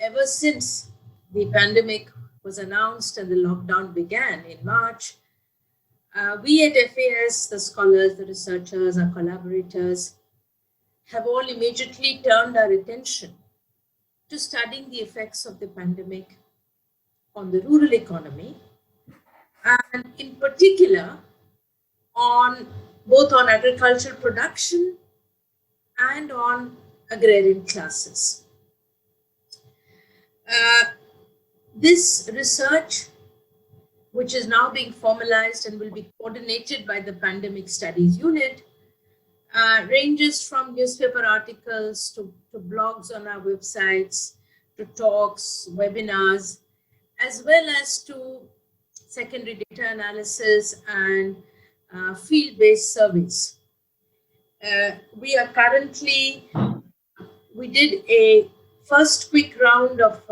ever since the pandemic was announced and the lockdown began in March, we at FAS, the scholars, the researchers, our collaborators, have all immediately turned our attention to studying the effects of the pandemic on the rural economy, and in particular on both on agricultural production and on agrarian classes. This research, which is now being formalized and will be coordinated by the Pandemic Studies Unit, ranges from newspaper articles to blogs on our websites, to talks, webinars, as well as to secondary data analysis and field-based surveys. We are currently, we did a first quick round of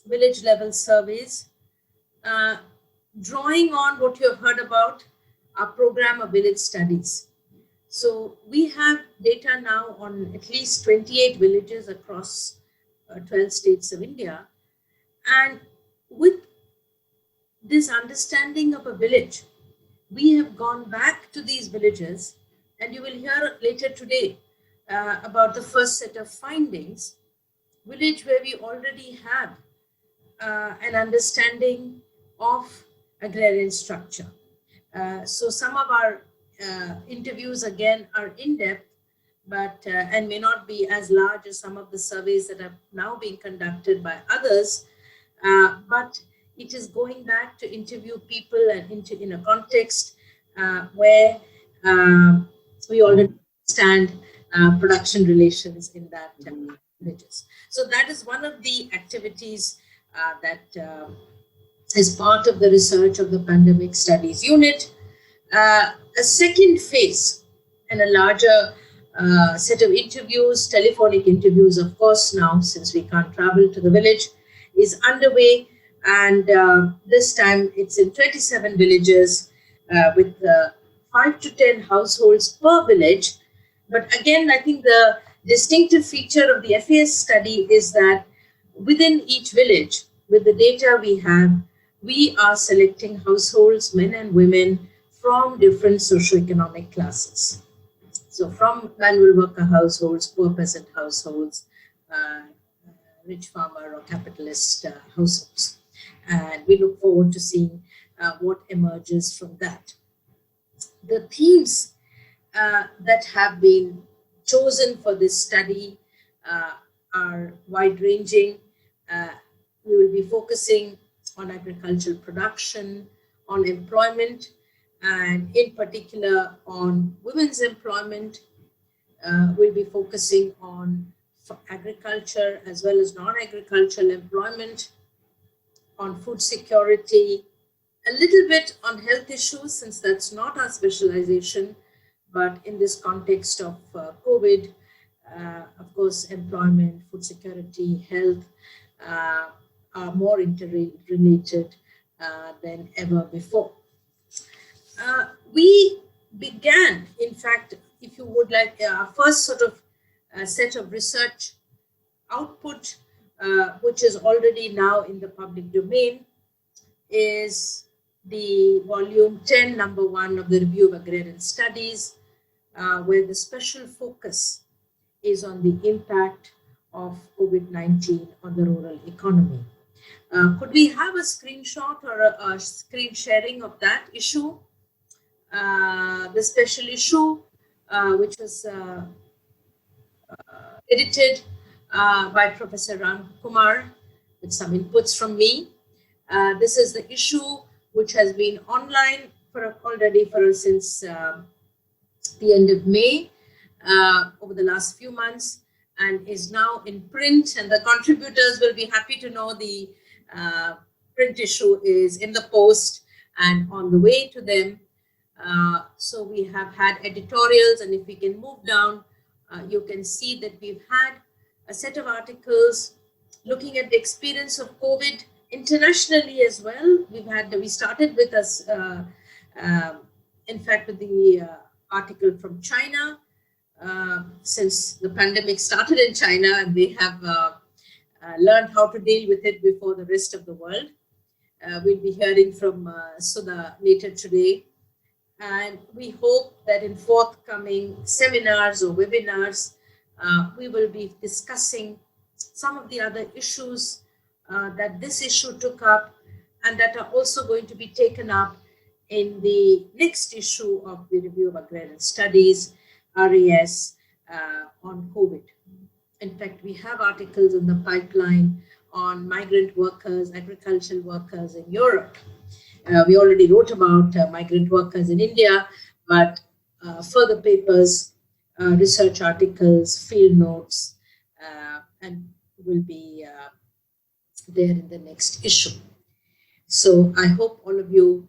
village level surveys, drawing on what you have heard about our program of village studies. So we have data now on at least 28 villages across 12 states of India. And with this understanding of a village, we have gone back to these villages, and you will hear later today about the first set of findings, village where we already have an understanding of agrarian structure. So some of our interviews again are in-depth, but and may not be as large as some of the surveys that are now being conducted by others, but it is going back to interview people and in a context where we already understand production relations in that villages. So that is one of the activities that is part of the research of the Pandemic Studies Unit. A second phase and a larger set of interviews, telephonic interviews, of course, now since we can't travel to the village, is underway. And this time it's in 27 villages with 5 to 10 households per village. But again, I think the distinctive feature of the FAS study is that within each village, with the data we have, we are selecting households, men and women, from different socioeconomic classes. So from manual worker households, poor peasant households, rich farmer or capitalist households. And we look forward to seeing what emerges from that. The themes that have been chosen for this study are wide-ranging. We will be focusing on agricultural production, on employment, and in particular on women's employment. We'll be focusing on agriculture as well as non-agricultural employment, on food security, a little bit on health issues, since that's not our specialization, but in this context of COVID, of course, employment, food security, health are more interrelated than ever before. We began, in fact, if you would like, our first sort of set of research output, which is already now in the public domain, is the volume 10, number 1 of the Review of Agrarian Studies, where the special focus is on the impact of COVID-19 on the rural economy. Could we have a screenshot or a screen sharing of that issue? The special issue, which was edited by Professor Ramakumar with some inputs from me. This is the issue which has been online already since the end of May, over the last few months, and is now in print, and the contributors will be happy to know the print issue is in the post and on the way to them. So we have had editorials, and if we can move down, you can see that we've had a set of articles looking at the experience of COVID internationally as well. We started with us, in fact, with the article from China, since the pandemic started in China, and they have learned how to deal with it before the rest of the world. We'll be hearing from Sudha later today. And we hope that in forthcoming seminars or webinars, we will be discussing some of the other issues that this issue took up and that are also going to be taken up in the next issue of the Review of Agrarian Studies, RAS, on COVID. In fact, we have articles in the pipeline on migrant workers, agricultural workers in Europe. We already wrote about migrant workers in India, but further papers, research articles, field notes, and will be there in the next issue. So I hope all of you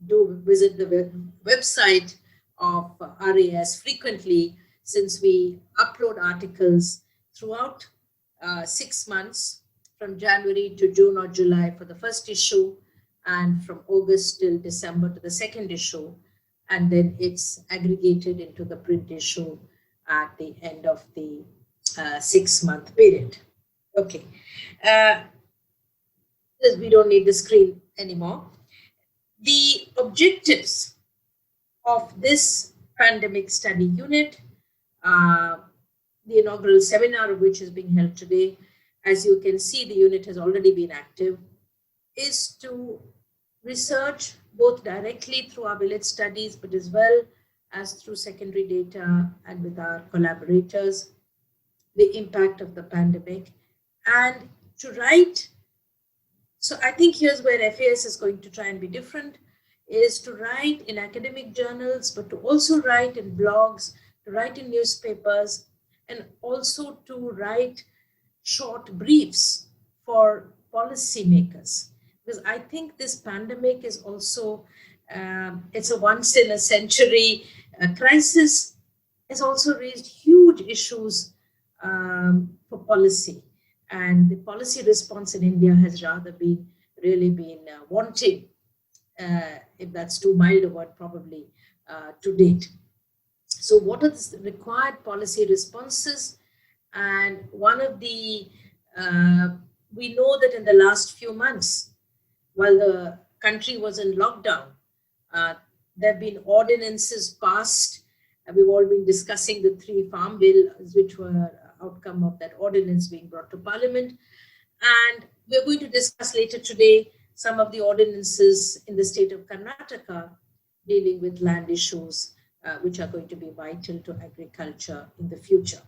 do visit the website of RAS frequently, since we upload articles throughout 6 months, from January to June or July for the first issue, and from August till December to the second issue, and then it's aggregated into the print issue at the end of the 6-month period. Okay, we don't need the screen anymore. The objectives of this pandemic study unit, the inaugural seminar of which is being held today, as you can see, the unit has already been active, is to research both directly through our village studies, but as well as through secondary data and with our collaborators, the impact of the pandemic, and to write. So I think here's where FAS is going to try and be different, is to write in academic journals, but to also write in blogs, to write in newspapers, and also to write short briefs for policymakers. Because I think this pandemic is also, it's a once in a century crisis. It's also raised huge issues for policy. And the policy response in India has rather really been wanting, if that's too mild a word, probably to date. So what are the required policy responses? And one of the, we know that in the last few months, while the country was in lockdown, there have been ordinances passed. We've all been discussing the 3 farm bills, which were outcome of that ordinance being brought to Parliament. And we're going to discuss later today some of the ordinances in the state of Karnataka dealing with land issues, which are going to be vital to agriculture in the future.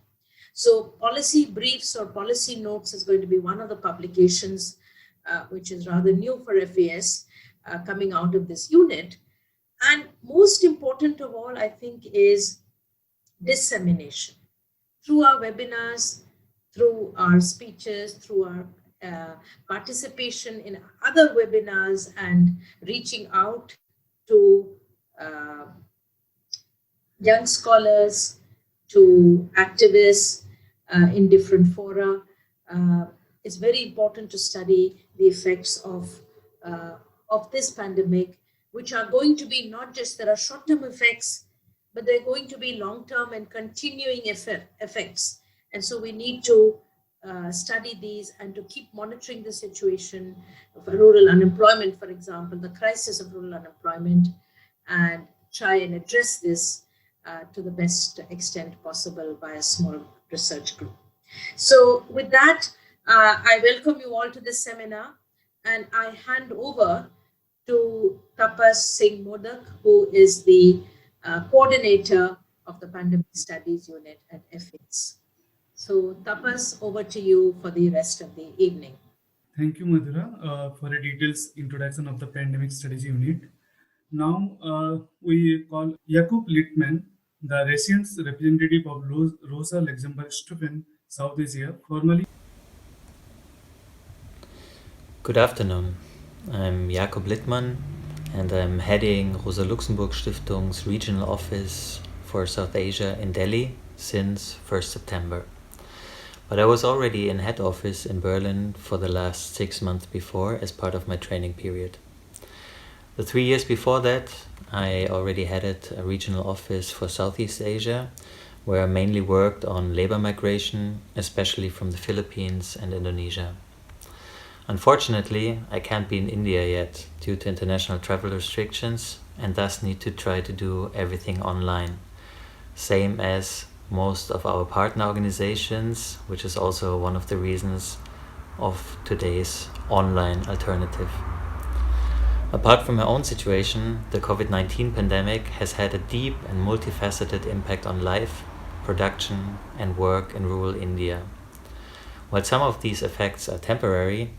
So policy briefs or policy notes is going to be one of the publications which is rather new for FAS coming out of this unit. And most important of all, I think, is dissemination. Through our webinars, through our speeches, through our participation in other webinars and reaching out to young scholars, to activists in different fora. It's very important to study the effects of this pandemic, which are going to be not just, there are short-term effects, but they're going to be long-term and continuing effects. And so we need to study these and to keep monitoring the situation of rural unemployment, for example, the crisis of rural unemployment, and try and address this to the best extent possible by a small research group. So with that, I welcome you all to this seminar, and I hand over to Tapas Singh Modak, who is the coordinator of the Pandemic Studies Unit at FAS. So Tapas, over to you for the rest of the evening. Thank you, Madhura, for a detailed introduction of the Pandemic Studies Unit. Now we call Jakob Littmann, the recent representative of Rosa-Luxemburg Stiftung, South Asia, formally. Good afternoon. I'm Jakob Littmann, and I'm heading Rosa-Luxemburg Stiftung's regional office for South Asia in Delhi since 1st September. But I was already in head office in Berlin for the last 6 months before as part of my training period. The 3 years before that, I already headed a regional office for Southeast Asia, where I mainly worked on labor migration, especially from the Philippines and Indonesia. Unfortunately, I can't be in India yet due to international travel restrictions and thus need to try to do everything online. Same as most of our partner organizations, which is also one of the reasons of today's online alternative. Apart from my own situation, the COVID-19 pandemic has had a deep and multifaceted impact on life, production, and work in rural India. While some of these effects are temporary,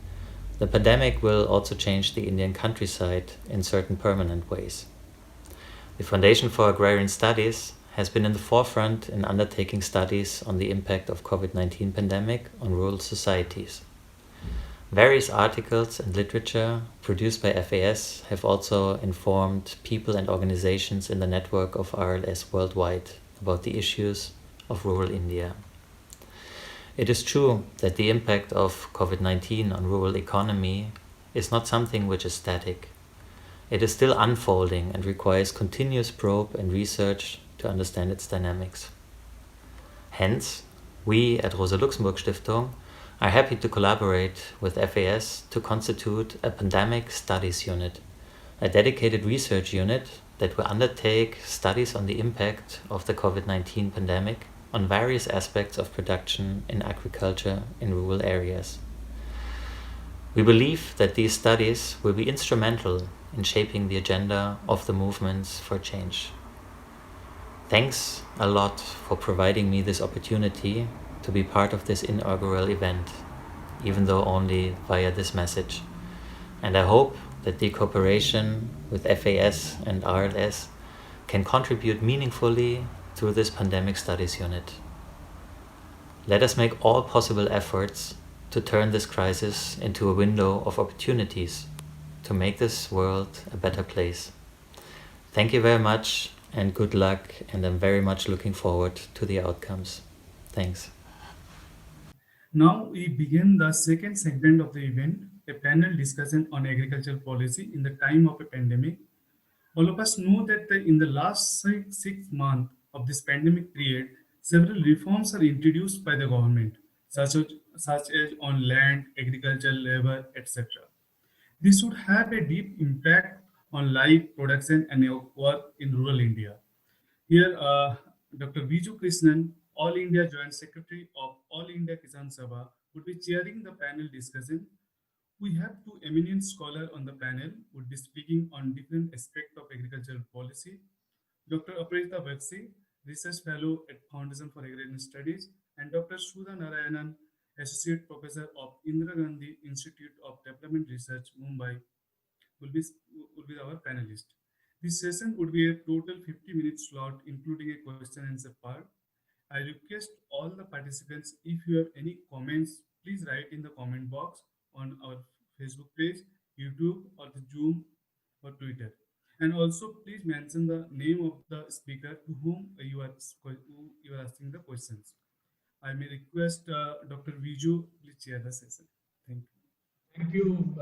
the pandemic will also change the Indian countryside in certain permanent ways. The Foundation for Agrarian Studies has been in the forefront in undertaking studies on the impact of COVID-19 pandemic on rural societies. Various articles and literature produced by FAS have also informed people and organizations in the network of RLS worldwide about the issues of rural India. It is true that the impact of COVID-19 on rural economy is not something which is static. It is still unfolding and requires continuous probe and research to understand its dynamics. Hence, we at Rosa-Luxemburg Stiftung are happy to collaborate with FAS to constitute a pandemic studies unit, a dedicated research unit that will undertake studies on the impact of the COVID-19 pandemic on various aspects of production in agriculture in rural areas. We believe that these studies will be instrumental in shaping the agenda of the movements for change. Thanks a lot for providing me this opportunity to be part of this inaugural event, even though only via this message. And I hope that the cooperation with FAS and RLS can contribute meaningfully to this pandemic studies unit. Let us make all possible efforts to turn this crisis into a window of opportunities to make this world a better place. Thank you very much and good luck, and I'm very much looking forward to the outcomes. Thanks. Now we begin the second segment of the event, a panel discussion on agricultural policy in the time of a pandemic. All of us know that in the last six months of this pandemic period, several reforms are introduced by the government, such as on land, agriculture, labor, etc. This would have a deep impact on life, production, and work in rural India. Here, Dr. Vijoo Krishnan, All India Joint Secretary of All India Kisan Sabha, would be chairing the panel discussion. We have two eminent scholars on the panel who would be speaking on different aspects of agricultural policy. Dr. Aparajita Bakshi, Research Fellow at Foundation for Agrarian Studies, and Dr. Sudha Narayanan, Associate Professor of Indira Gandhi Institute of Development Research, Mumbai, will be, will be our panelist. This session would be a total 50-minute slot, including a question and answer part. I request all the participants, if you have any comments, please write in the comment box on our Facebook page, YouTube, or the Zoom or Twitter. And also, please mention the name of the speaker to whom you are asking the questions. I may request Dr. Vijoo, please chair the session. Thank you. Thank you,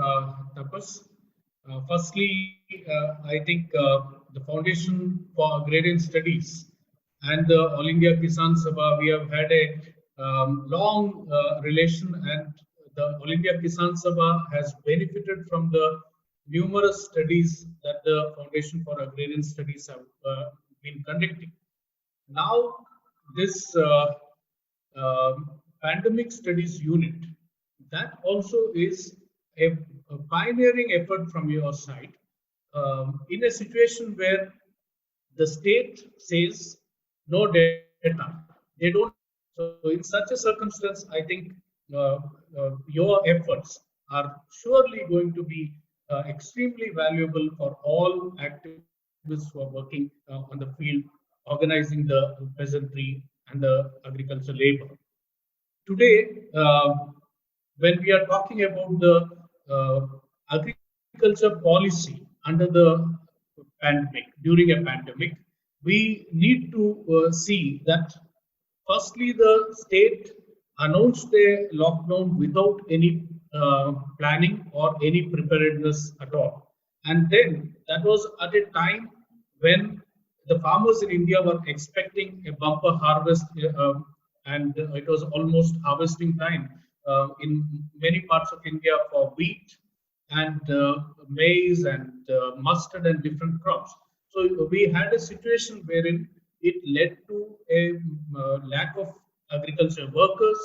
Tapas. Firstly, I think the Foundation for Agrarian Studies and the All India Kisan Sabha, we have had a long relation, and the All India Kisan Sabha has benefited from the numerous studies that the Foundation for Agrarian Studies have been conducting. Now, this pandemic studies unit, that also is a pioneering effort from your side in a situation where the state says no data. They don't. So in such a circumstance, I think your efforts are surely going to be extremely valuable for all activists who are working on the field, organizing the peasantry and the agricultural labor. Today, when we are talking about the agriculture policy under the pandemic, during a pandemic, we need to see that firstly the state announced a lockdown without any planning or any preparedness at all. And then that was at a time when the farmers in India were expecting a bumper harvest, and it was almost harvesting time in many parts of India for wheat and maize and mustard and different crops. So we had a situation wherein it led to a lack of agriculture workers.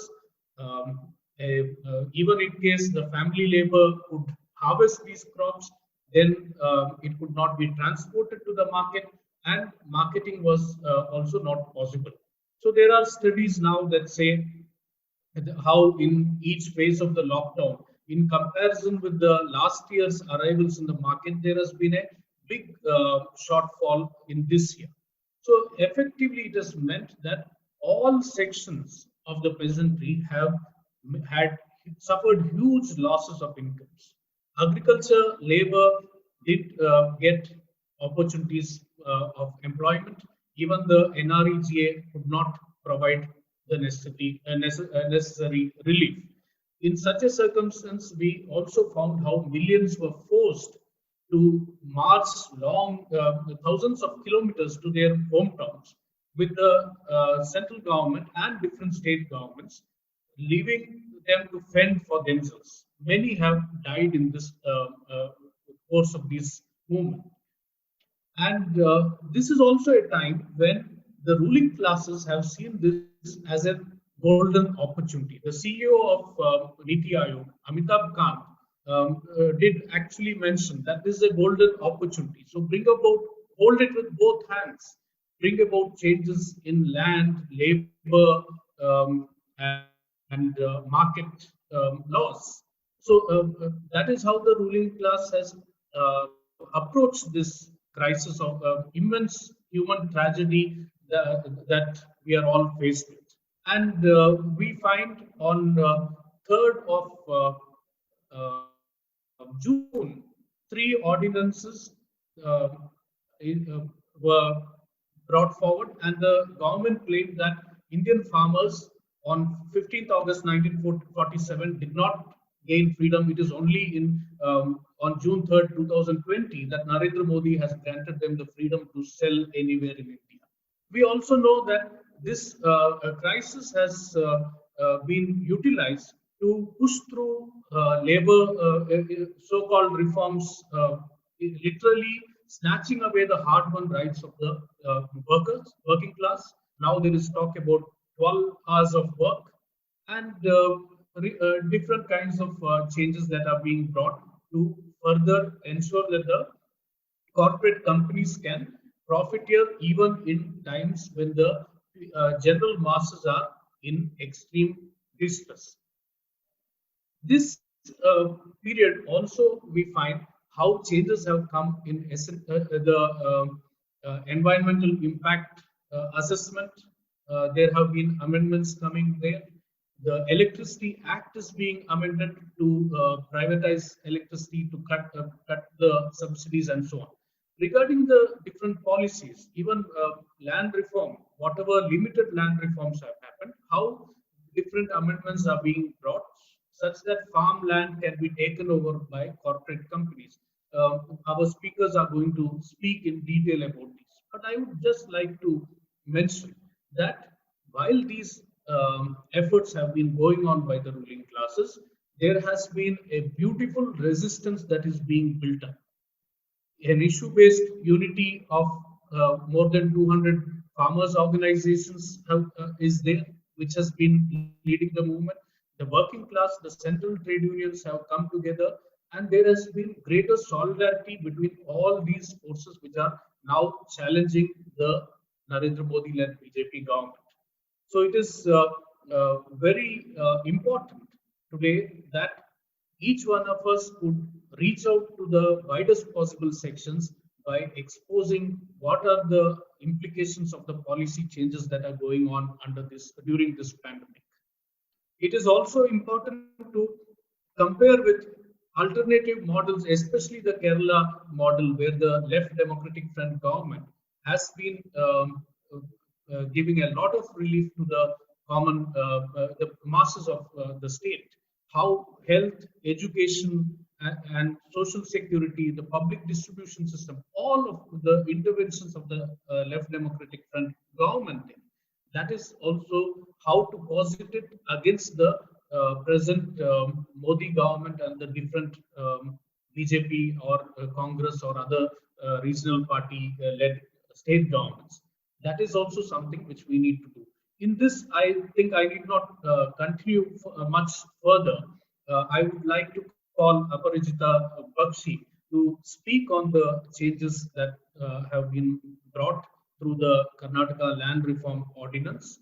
Even in case the family labor could harvest these crops, then it could not be transported to the market, and marketing was also not possible. So there are studies now that say how in each phase of the lockdown, in comparison with the last year's arrivals in the market, there has been a big shortfall in this year. So effectively, it has meant that all sections of the peasantry have had suffered huge losses of incomes. Agriculture labor did get opportunities of employment. Even the NREGA could not provide the necessary relief. In such a circumstance, we also found how millions were forced to march long thousands of kilometers to their hometowns, with the central government and different state governments leaving them to fend for themselves. Many have died in this course of this movement. And this is also a time when the ruling classes have seen this as a golden opportunity. The CEO of Niti Aayog, Amitabh Kant, did actually mention that this is a golden opportunity. So hold it with both hands, bring about changes in land, labor, and market laws. So that is how the ruling class has approached this crisis of immense human tragedy that we are all faced with. And we find on 3rd of June, 3 ordinances uh, were brought forward, and the government claimed that Indian farmers on 15th August 1947 did not gain freedom. It is only in on June 3rd, 2020, that Narendra Modi has granted them the freedom to sell anywhere in India. We also know that this crisis has been utilized to push through labor so-called reforms, literally snatching away the hard-won rights of the working class. Now there is talk about 12 hours of work, and different kinds of changes that are being brought to further ensure that the corporate companies can profit here even in times when the general masses are in extreme distress. This period also we find how changes have come in the environmental impact assessment. There have been amendments coming there. The Electricity Act is being amended to privatize electricity, to cut the subsidies and so on. Regarding the different policies, even land reform, whatever limited land reforms have happened, how different amendments are being brought such that farmland can be taken over by corporate companies. Our speakers are going to speak in detail about this. But I would just like to mention that while these efforts have been going on by the ruling classes, there has been a beautiful resistance that is being built up. An issue-based unity of more than 200 farmers organizations is there, which has been leading the movement. The working class, the central trade unions have come together, and there has been greater solidarity between all these forces which are now challenging the Narendra Modi-led BJP government. So it is very important today that each one of us could reach out to the widest possible sections by exposing what are the implications of the policy changes that are going on during this pandemic. It is also important to compare with alternative models, especially the Kerala model, where the Left Democratic Front government has been giving a lot of relief to the the masses of the state. How health, education, and social security, the public distribution system, all of the interventions of the left democratic front government. That is also how to posit it against the present Modi government and the different BJP or Congress or other regional party led state governments. That is also something which we need to do. In this, I think I need not continue much further. I would like to call Aparajita Bakshi to speak on the changes that have been brought through the Karnataka Land Reform Ordinance.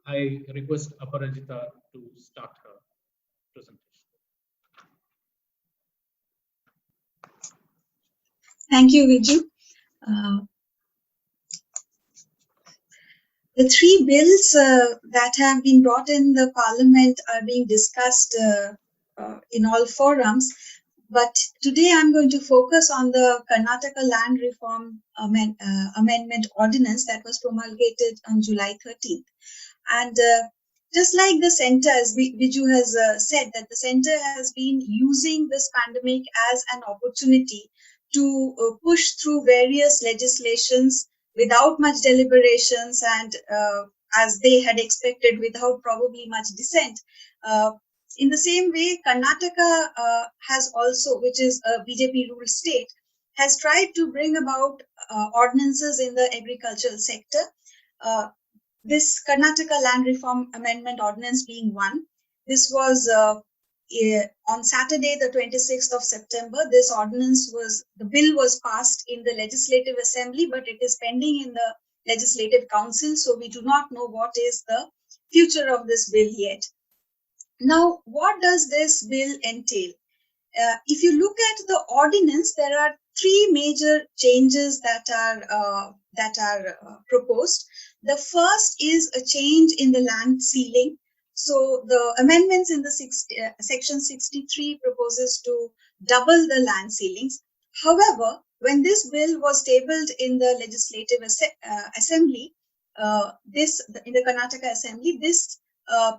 I request Aparajita to start her presentation. Thank you, Vijoo. The three bills that have been brought in the parliament are being discussed in all forums. But today I'm going to focus on the Karnataka Land Reform Amendment Ordinance that was promulgated on July 13th. And just like the center, as Vijoo has said, that the center has been using this pandemic as an opportunity to push through various legislations without much deliberations and as they had expected, without probably much dissent. In the same way, Karnataka has also, which is a BJP ruled state, has tried to bring about ordinances in the agricultural sector. This Karnataka Land Reform Amendment Ordinance being one. This was on Saturday, the 26th of September. This ordinance the bill was passed in the Legislative Assembly, but it is pending in the Legislative Council, so we do not know what is the future of this bill yet. Now, what does this bill entail? If you look at the ordinance, there are three major changes that are proposed. The first is a change in the land ceiling. So the amendments in the section 63 proposes to double the land ceilings. However, when this bill was tabled in the Legislative Assembly, in the Karnataka Assembly, this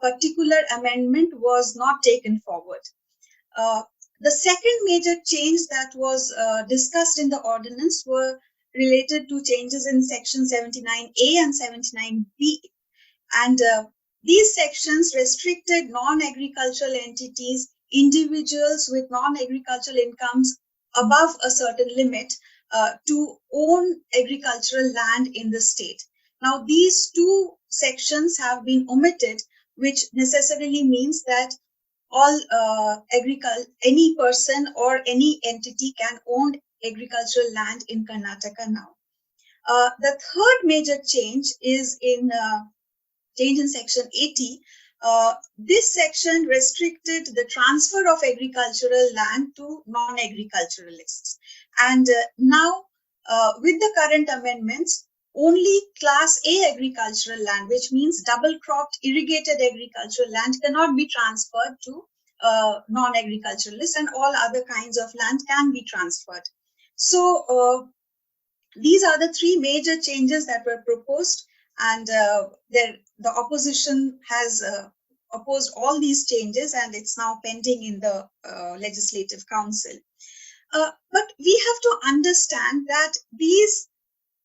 particular amendment was not taken forward. The second major change that was discussed in the ordinance were related to changes in section 79A and 79B. And these sections restricted non-agricultural entities, individuals with non-agricultural incomes above a certain limit to own agricultural land in the state. Now, these two sections have been omitted, which necessarily means that all any person or any entity can own agricultural land in Karnataka now. The third major change is in section 80. This section restricted the transfer of agricultural land to non-agriculturalists. And now, with the current amendments, only Class A agricultural land, which means double-cropped irrigated agricultural land, cannot be transferred to non-agriculturalists, and all other kinds of land can be transferred. So these are the three major changes that were proposed, and the opposition has opposed all these changes, and it's now pending in the Legislative Council. But we have to understand that these,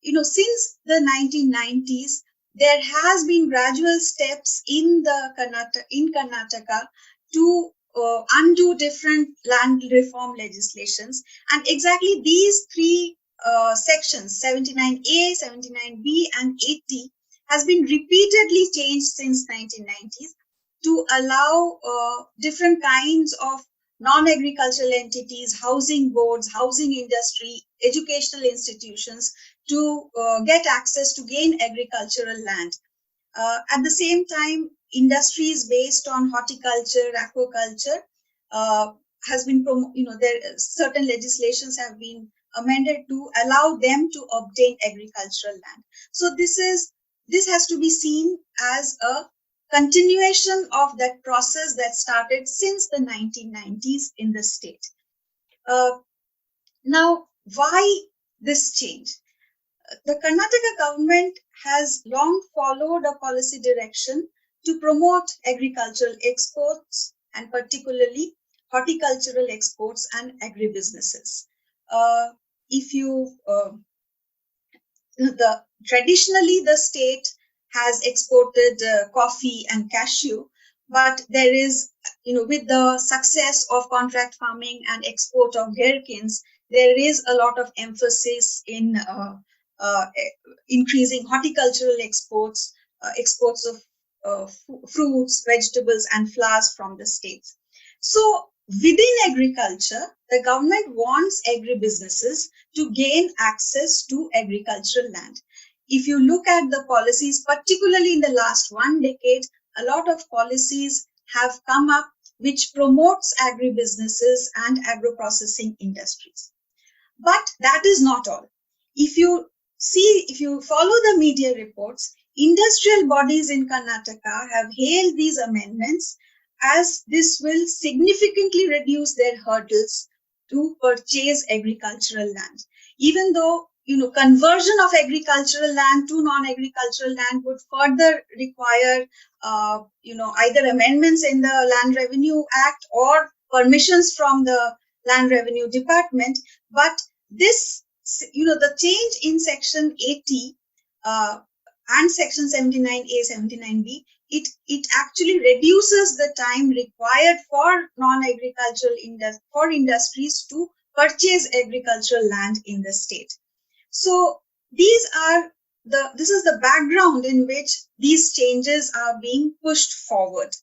since the 1990s, there has been gradual steps in Karnataka to undo different land reform legislations, and exactly these three sections, 79A, 79B, and 80, has been repeatedly changed since 1990s to allow different kinds of non-agricultural entities, housing boards, housing industry, educational institutions to get access to gain agricultural land. At the same time, industries based on horticulture, aquaculture has been, certain legislations have been amended to allow them to obtain agricultural land. So this has to be seen as a continuation of that process that started since the 1990s in the state. Now, why this change? The Karnataka government has long followed a policy direction to promote agricultural exports and particularly horticultural exports and agribusinesses. If you traditionally the state has exported coffee and cashew, but there is, with the success of contract farming and export of gherkins, there is a lot of emphasis in increasing horticultural exports, exports of fruits, vegetables, and flowers from the states. So within agriculture, the government wants agribusinesses to gain access to agricultural land. If you look at the policies, particularly in the last 1 decade, a lot of policies have come up which promotes agribusinesses and agro-processing industries. But that is not all. If you follow the media reports, industrial bodies in Karnataka have hailed these amendments as this will significantly reduce their hurdles to purchase agricultural land. Even though, conversion of agricultural land to non-agricultural land would further require, either amendments in the Land Revenue Act or permissions from the Land Revenue Department. But this, the change in Section 80 and Section 79A, 79B, it actually reduces the time required for non-agricultural industries to purchase agricultural land in the state. So this is the background in which these changes are being pushed forward.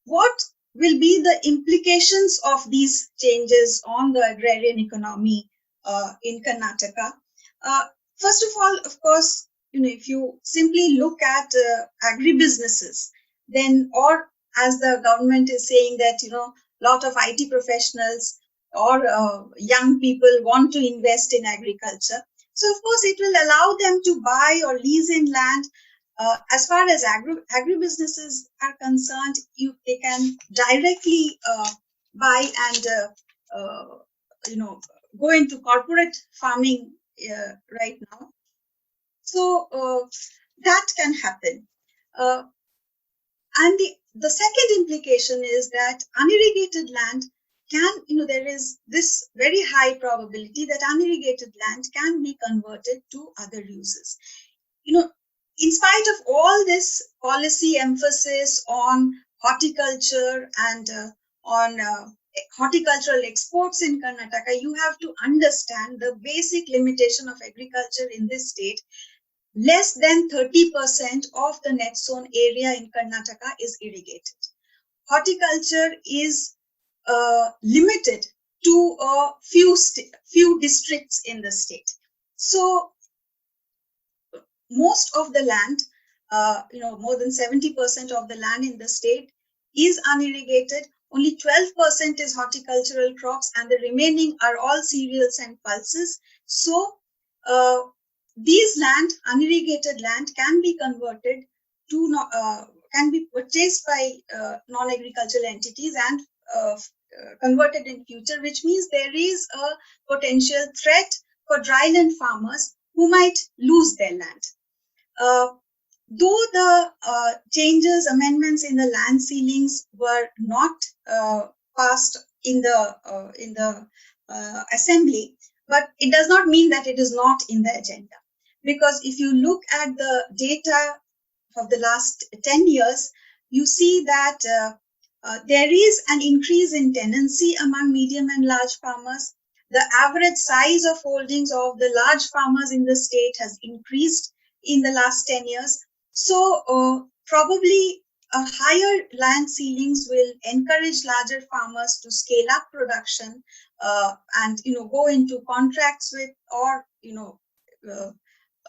What will be the implications of these changes on the agrarian economy in Karnataka? First of all, of course, if you simply look at agribusinesses, then, or as the government is saying that, lot of IT professionals or young people want to invest in agriculture. So, of course, it will allow them to buy or lease in land. As far as agribusinesses are concerned, they can directly buy and, go into corporate farming right now. So that can happen. And the second implication is that unirrigated land can, there is this very high probability that unirrigated land can be converted to other uses. In spite of all this policy emphasis on horticulture and on horticultural exports in Karnataka, you have to understand the basic limitation of agriculture in this state. Less than 30% of the net sown area in Karnataka is irrigated. Horticulture is limited to a few districts in the state. So most of the land, more than 70% of the land in the state is unirrigated. Only 12% is horticultural crops, and the remaining are all cereals and pulses. So these land, unirrigated land, can be converted to, can be purchased by non-agricultural entities and converted in future, which means there is a potential threat for dryland farmers who might lose their land. Though the amendments in the land ceilings were not passed in the assembly, but it does not mean that it is not in the agenda. Because if you look at the data of the last 10 years, you see that there is an increase in tenancy among medium and large farmers. The average size of holdings of the large farmers in the state has increased in the last 10 years. So probably higher land ceilings will encourage larger farmers to scale up production and go into contracts with, or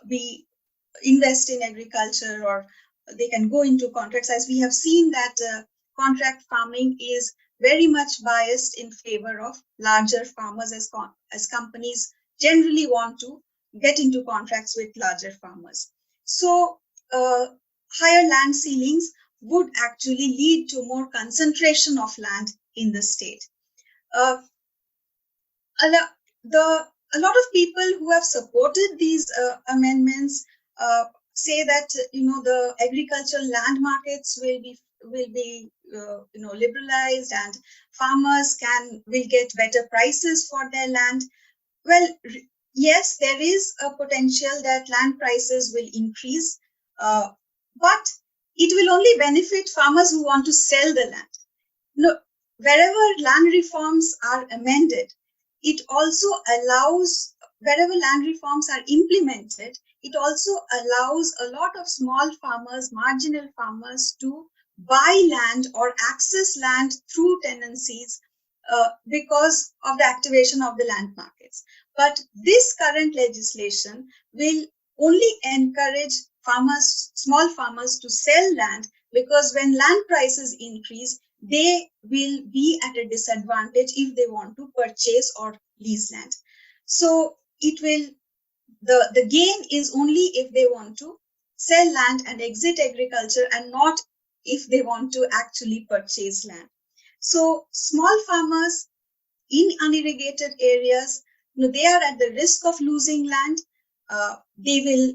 we invest in agriculture, or they can go into contracts, as we have seen that contract farming is very much biased in favor of larger farmers, as companies generally want to get into contracts with larger farmers. So higher land ceilings would actually lead to more concentration of land in the state. A lot of people who have supported these amendments say that the agricultural land markets will be will be liberalized, and farmers will get better prices for their land. Well, yes, there is a potential that land prices will increase, but it will only benefit farmers who want to sell the land. No, wherever land reforms are amended, it also allows, wherever land reforms are implemented, it also allows a lot of small farmers, marginal farmers, to buy land or access land through tenancies because of the activation of the land markets. But this current legislation will only encourage farmers, small farmers, to sell land, because when land prices increase, they will be at a disadvantage if they want to purchase or lease land. So it will, the gain is only if they want to sell land and exit agriculture, and not if they want to actually purchase land. So small farmers in unirrigated areas, they are at the risk of losing land. They will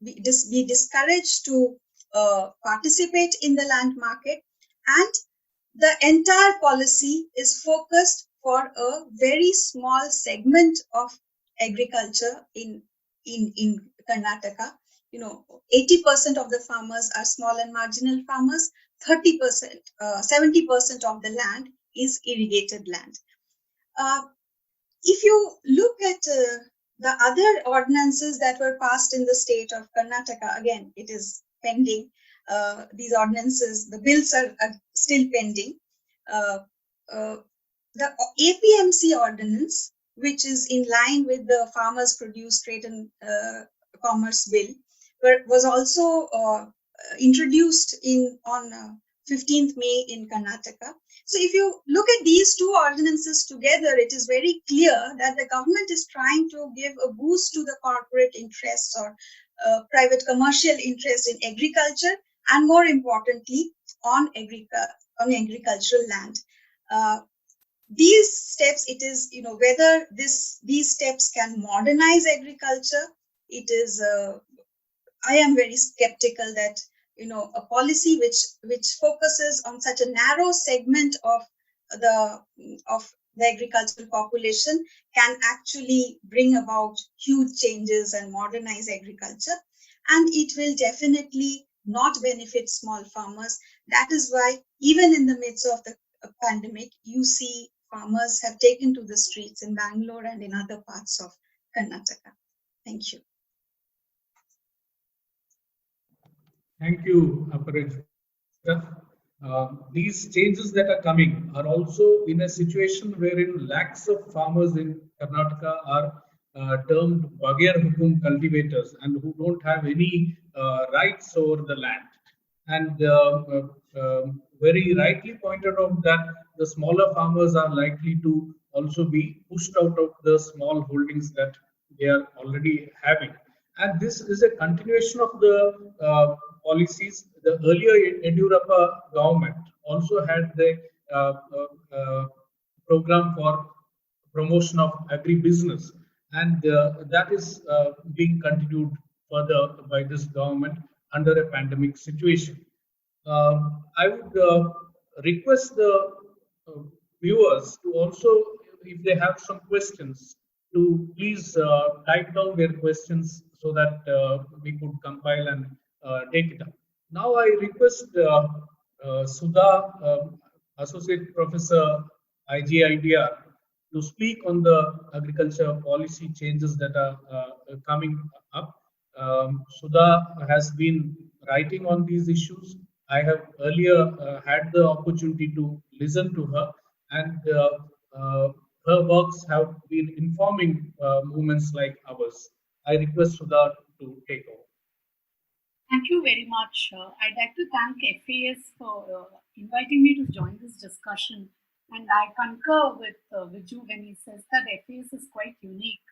be discouraged to participate in the land market, and the entire policy is focused for a very small segment of agriculture in Karnataka. 80% of the farmers are small and marginal farmers. 30%, 70% of the land is irrigated land. If you look at the other ordinances that were passed in the state of Karnataka, again, it is pending. These ordinances, the bills are still pending. The APMC ordinance, which is in line with the Farmers Produce Trade and Commerce Bill, was also introduced on 15th May in Karnataka. So if you look at these two ordinances together, it is very clear that the government is trying to give a boost to the corporate interests or private commercial interest in agriculture, and more importantly, on agricultural land. These steps, it is, whether these steps can modernize agriculture, it is, I am very skeptical that, a policy which focuses on such a narrow segment of the agricultural population can actually bring about huge changes and modernize agriculture. And it will definitely not benefit small farmers. That is why, even in the midst of the pandemic, you see farmers have taken to the streets in Bangalore and in other parts of Karnataka. Thank you. Thank you, Aparajita. These changes that are coming are also in a situation wherein lakhs of farmers in Karnataka are termed Bagir Hukum cultivators, and who don't have any rights over the land. And very rightly pointed out that the smaller farmers are likely to also be pushed out of the small holdings that they are already having. And this is a continuation of the policies. The earlier Yediyurappa government also had the program for promotion of agribusiness, and that is being continued further by this government under a pandemic situation. I would request the viewers to also, if they have some questions, to please type down their questions so that we could compile and take it up. Now I request Sudha, Associate Professor IGIDR, to speak on the agriculture policy changes that are coming up. Sudha has been writing on these issues. I have earlier had the opportunity to listen to her, and her works have been informing movements like ours. I request Sudha to take over. Thank you very much. I'd like to thank FAS for inviting me to join this discussion. And I concur with Vijoo when he says that FAS is quite unique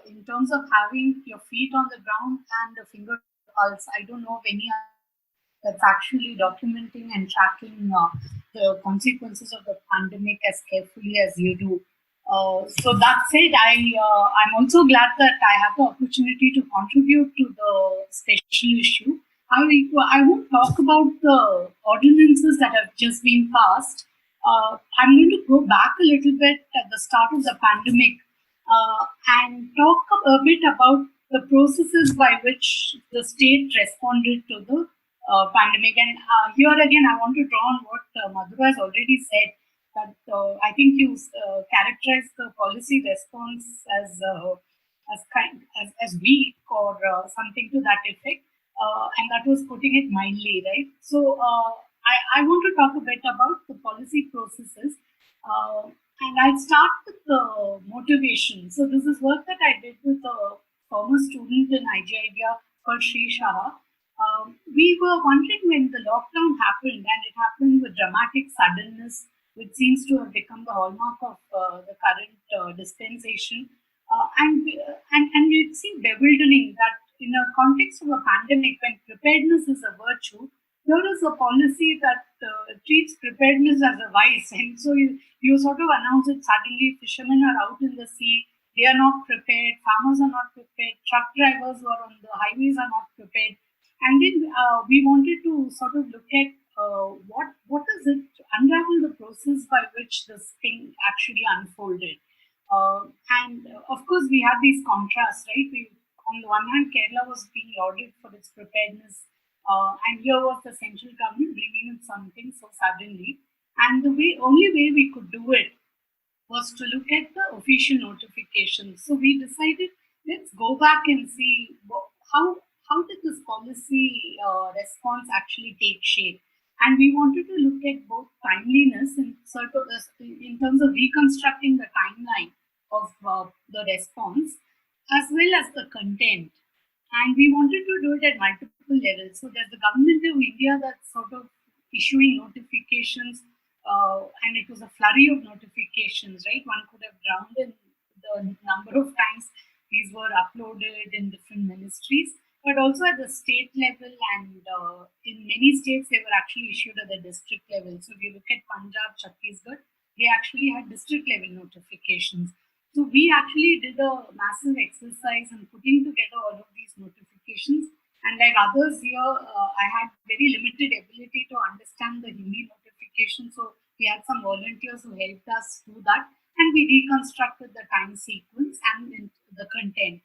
in terms of having your feet on the ground and a finger pulse. I don't know of any that's actually documenting and tracking the consequences of the pandemic as carefully as you do. So that said, I'm also glad that I have the opportunity to contribute to the special issue. I won't talk about the ordinances that have just been passed. I'm going to go back a little bit at the start of the pandemic and talk a bit about the processes by which the state responded to the pandemic. And here again, I want to draw on what Madhura has already said. That I think you characterized the policy response as weak or something to that effect, and that was putting it mildly, right? So I want to talk a bit about the policy processes, and I'll start with the motivation. So this is work that I did with a former student in IGIDEA called Sri Shah. We were wondering when the lockdown happened, and it happened with dramatic suddenness, which seems to have become the hallmark of the current dispensation. And it seemed bewildering that in a context of a pandemic, when preparedness is a virtue, here is a policy that treats preparedness as a vice. And so you sort of announce it suddenly. Fishermen are out in the sea, they are not prepared, farmers are not prepared, truck drivers who are on the highways are not prepared. And then we wanted to sort of look at what is it, unravel the process by which this thing actually unfolded. And of course, we have these contrasts, right? On the one hand, Kerala was being lauded for its preparedness, and here was the central government bringing in something so suddenly. And the only way we could do it was to look at the official notifications. So we decided, let's go back and see how did this policy response actually take shape. And we wanted to look at both timeliness and sort of in terms of reconstructing the timeline of the response, as well as the content. And we wanted to do it at multiple levels. So there's the government of India that's sort of issuing notifications, and it was a flurry of notifications, right? One could have drowned in the number of times these were uploaded in different ministries, but also at the state level, and in many states they were actually issued at the district level. So if you look at Punjab, Chhattisgarh, they actually had district level notifications. So we actually did a massive exercise in putting together all of these notifications. And like others here, I had very limited ability to understand the Hindi notification. So we had some volunteers who helped us do that. And we reconstructed the time sequence and the content.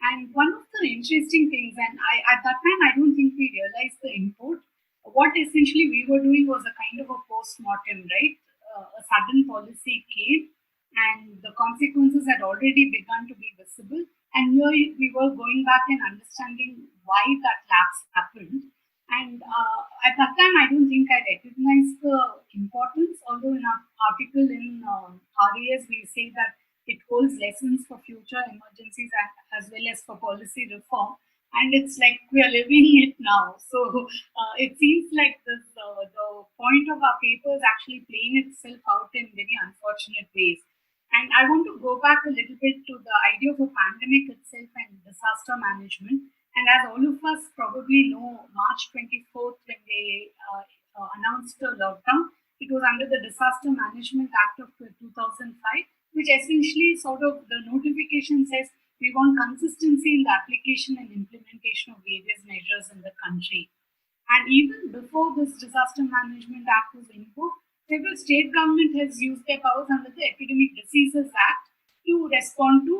And one of the interesting things, and at that time, I don't think we realized the import. What essentially we were doing was a kind of a post-mortem, right? A sudden policy came, and the consequences had already begun to be visible. And here we were going back and understanding why that lapse happened. And at that time, I don't think I recognized the importance, although in our article in RAS, we say that it holds lessons for future emergencies as well as for policy reform. And it's like we are living it now. So it seems like this, the point of our paper is actually playing itself out in very unfortunate ways. And I want to go back a little bit to the idea of a pandemic itself and disaster management. And as all of us probably know, March 24th, when they announced the lockdown, it was under the Disaster Management Act of 2005, which essentially sort of the notification says we want consistency in the application and implementation of various measures in the country. And even before this Disaster Management Act was invoked, several state government has used their powers under the Epidemic Diseases Act to respond to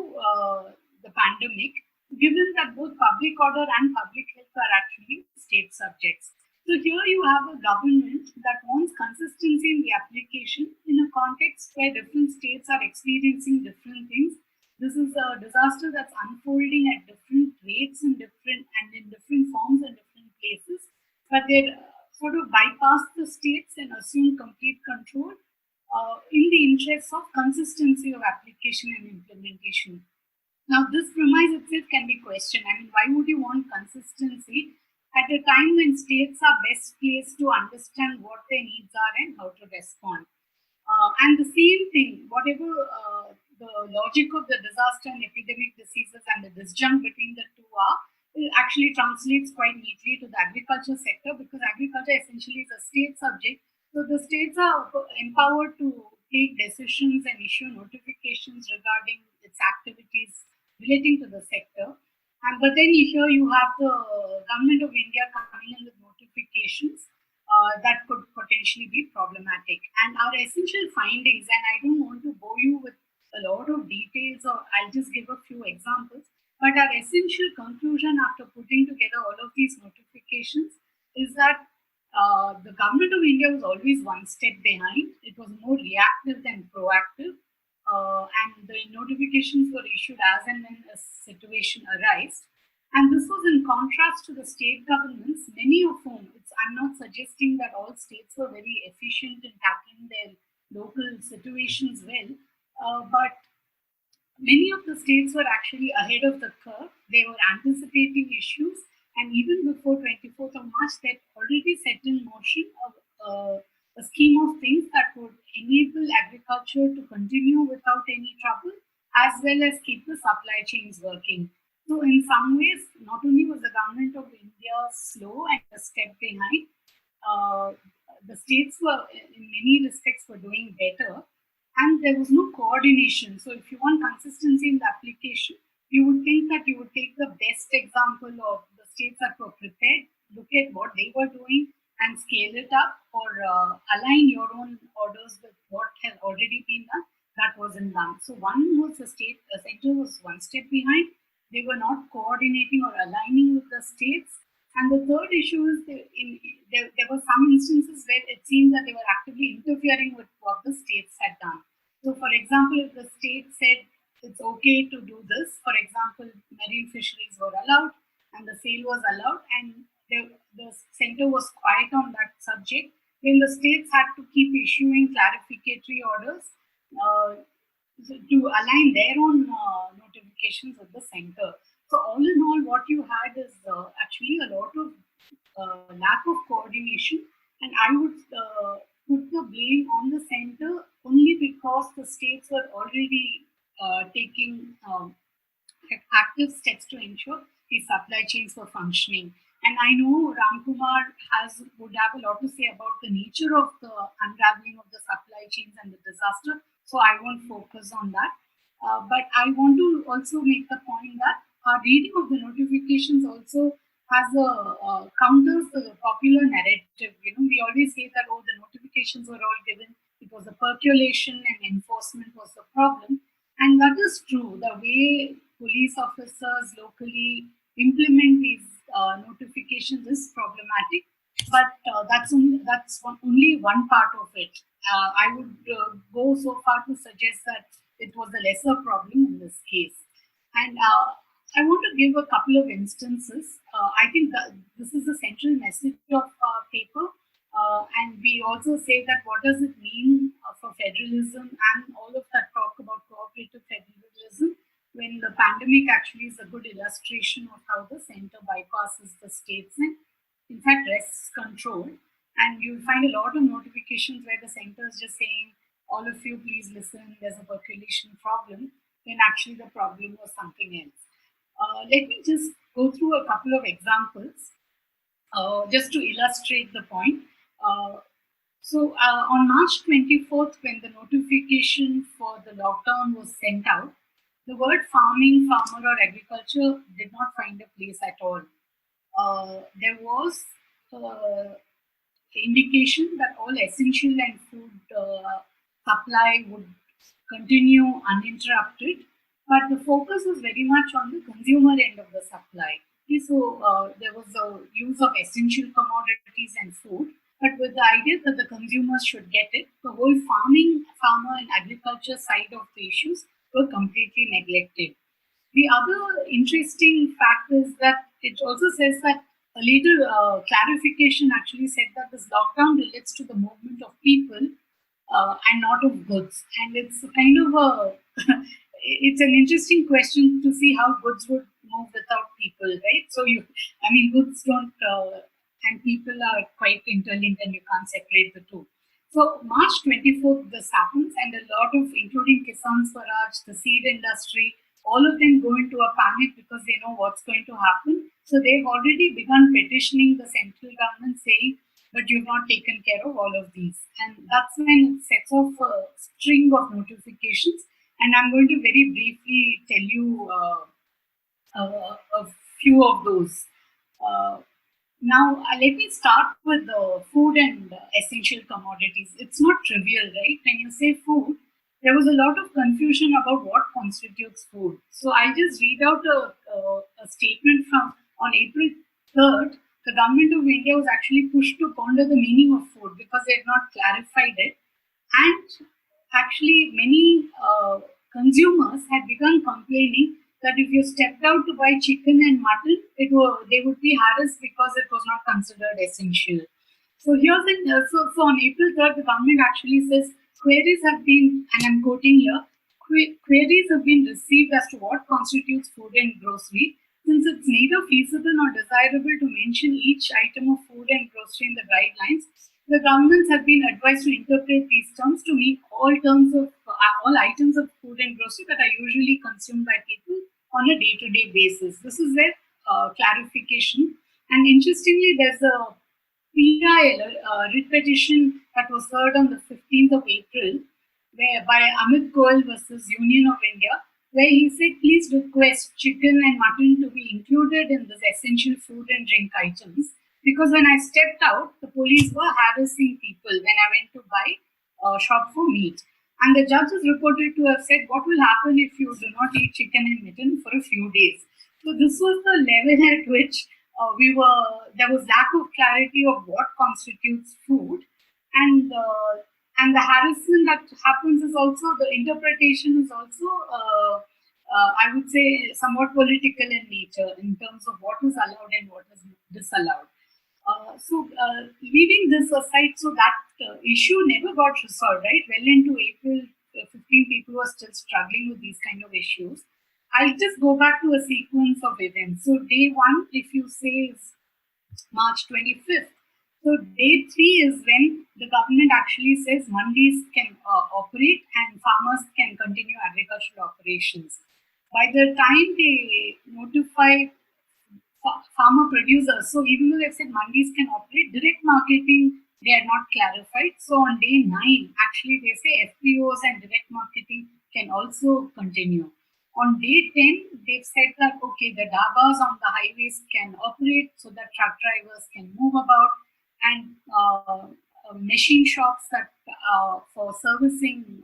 the pandemic, given that both public order and public health are actually state subjects. So here you have a government that wants consistency in the application in a context where different states are experiencing different things. This is a disaster that's unfolding at different rates and in different forms and different places, but they sort of bypass the states and assume complete control in the interest of consistency of application and implementation. Now, this premise itself can be questioned. I mean, why would you want consistency at a time when states are best placed to understand what their needs are and how to respond? And the same thing, whatever the logic of the disaster and epidemic diseases and the disjunct between the two are, it actually translates quite neatly to the agriculture sector, because agriculture essentially is a state subject. So the states are empowered to take decisions and issue notifications regarding its activities relating to the sector. But then here you have the government of India coming in with notifications that could potentially be problematic. And our essential findings, and I don't want to bore you with a lot of details, or I'll just give a few examples. But our essential conclusion after putting together all of these notifications is that the government of India was always one step behind. It was more reactive than proactive. And the notifications were issued as and when a situation arose. And this was in contrast to the state governments, many of whom, I'm not suggesting that all states were very efficient in tackling their local situations well, but many of the states were actually ahead of the curve. They were anticipating issues, and even before 24th of March, they had already set in motion a scheme of things that would enable agriculture to continue without any trouble, as well as keep the supply chains working. So, in some ways, not only was the government of India slow and a step behind, uh, the states were, in many respects, were doing better, and there was no coordination. So, if you want consistency in the application, you would think that you would take the best example of the states that were prepared, look at what they were doing, and scale it up, or align your own orders with what had already been done. That wasn't done. So, one was the center was one step behind. They were not coordinating or aligning with the states. And the third issue is there were some instances where it seemed that they were actively interfering with what the states had done. So, for example, if the state said it's okay to do this, for example, marine fisheries were allowed and the sale was allowed, and the center was quiet on that subject, then the states had to keep issuing clarificatory orders to align their own notifications with the center. So all in all, what you had is actually a lot of lack of coordination, and I would put the blame on the center only because the states were already taking active steps to ensure these supply chains were functioning. And I know Ramakumar would have a lot to say about the nature of the unraveling of the supply chains and the disaster, so I won't focus on that. But I want to also make the point that our reading of the notifications also has counters the popular narrative. We always say that, oh, the notifications were all given because the percolation and enforcement was the problem, and that is true. The way police officers locally implement these notifications is problematic, but only one part of it. I would go so far to suggest that it was a lesser problem in this case. And I want to give a couple of instances. I think that this is the central message of our paper. And we also say that what does it mean for federalism and all of that talk about cooperative federalism, when the pandemic actually is a good illustration of how the center bypasses the states and in fact wrests control. And you'll find a lot of notifications where the center is just saying, all of you please listen, there's a percolation problem, when actually the problem was something else. Let me just go through a couple of examples just to illustrate the point. So on March 24th, when the notification for the lockdown was sent out, the word farming, farmer, or agriculture did not find a place at all. There was indication that all essential and food supply would continue uninterrupted, but the focus was very much on the consumer end of the supply. So there was the use of essential commodities and food, but with the idea that the consumers should get it, the whole farmer and agriculture side of the issues were completely neglected. The other interesting fact is that it also says that a later clarification actually said that this lockdown relates to the movement of people and not of goods. And it's kind of it's an interesting question to see how goods would move without people, right? So goods don't, and people are quite interlinked and you can't separate the two. So March 24th, this happens, and a lot of, including Kisan Swaraj, the seed industry, all of them go into a panic because they know what's going to happen. So they've already begun petitioning the central government saying, but you've not taken care of all of these. And that's when it sets off a string of notifications. And I'm going to very briefly tell you a few of those. Now, let me start with the food and essential commodities. It's not trivial, right? When you say food, there was a lot of confusion about what constitutes food. So I'll just read out a statement from on April 3rd. The government of India was actually pushed to ponder the meaning of food because they had not clarified it. And actually, many consumers had begun complaining that if you stepped out to buy chicken and mutton, they would be harassed because it was not considered essential. So here's so on April 3rd, the government actually says queries have been, and I'm quoting here, queries have been received as to what constitutes food and grocery. Since it's neither feasible nor desirable to mention each item of food and grocery in the guidelines, the governments have been advised to interpret these terms to mean all items of food and grocery that are usually consumed by people on a day-to-day basis. This is their clarification. And interestingly, there's a PIL writ petition that was heard on the 15th of April, where by Amit Goel versus Union of India, where he said, please request chicken and mutton to be included in this essential food and drink items. Because when I stepped out, the police were harassing people when I went to buy shop for meat. And the judge is reported to have said, what will happen if you do not eat chicken and mutton for a few days? So this was the level at which there was lack of clarity of what constitutes food. And the harassment that happens is also, the interpretation is also, I would say, somewhat political in nature in terms of what is allowed and what is disallowed. Leaving this aside, so that issue never got resolved, right? Well into April 15, people were still struggling with these kind of issues. I'll just go back to a sequence of events. So day one, if you say, is March 25th. So day 3 is when the government actually says mandis can operate and farmers can continue agricultural operations. By the time they notify farmer producers, so even though they've said mandis can operate, direct marketing they are not clarified. So on day 9, actually they say FPOs and direct marketing can also continue. On day 10, they've said that okay, the dabas on the highways can operate so that truck drivers can move about, and machine shops that for servicing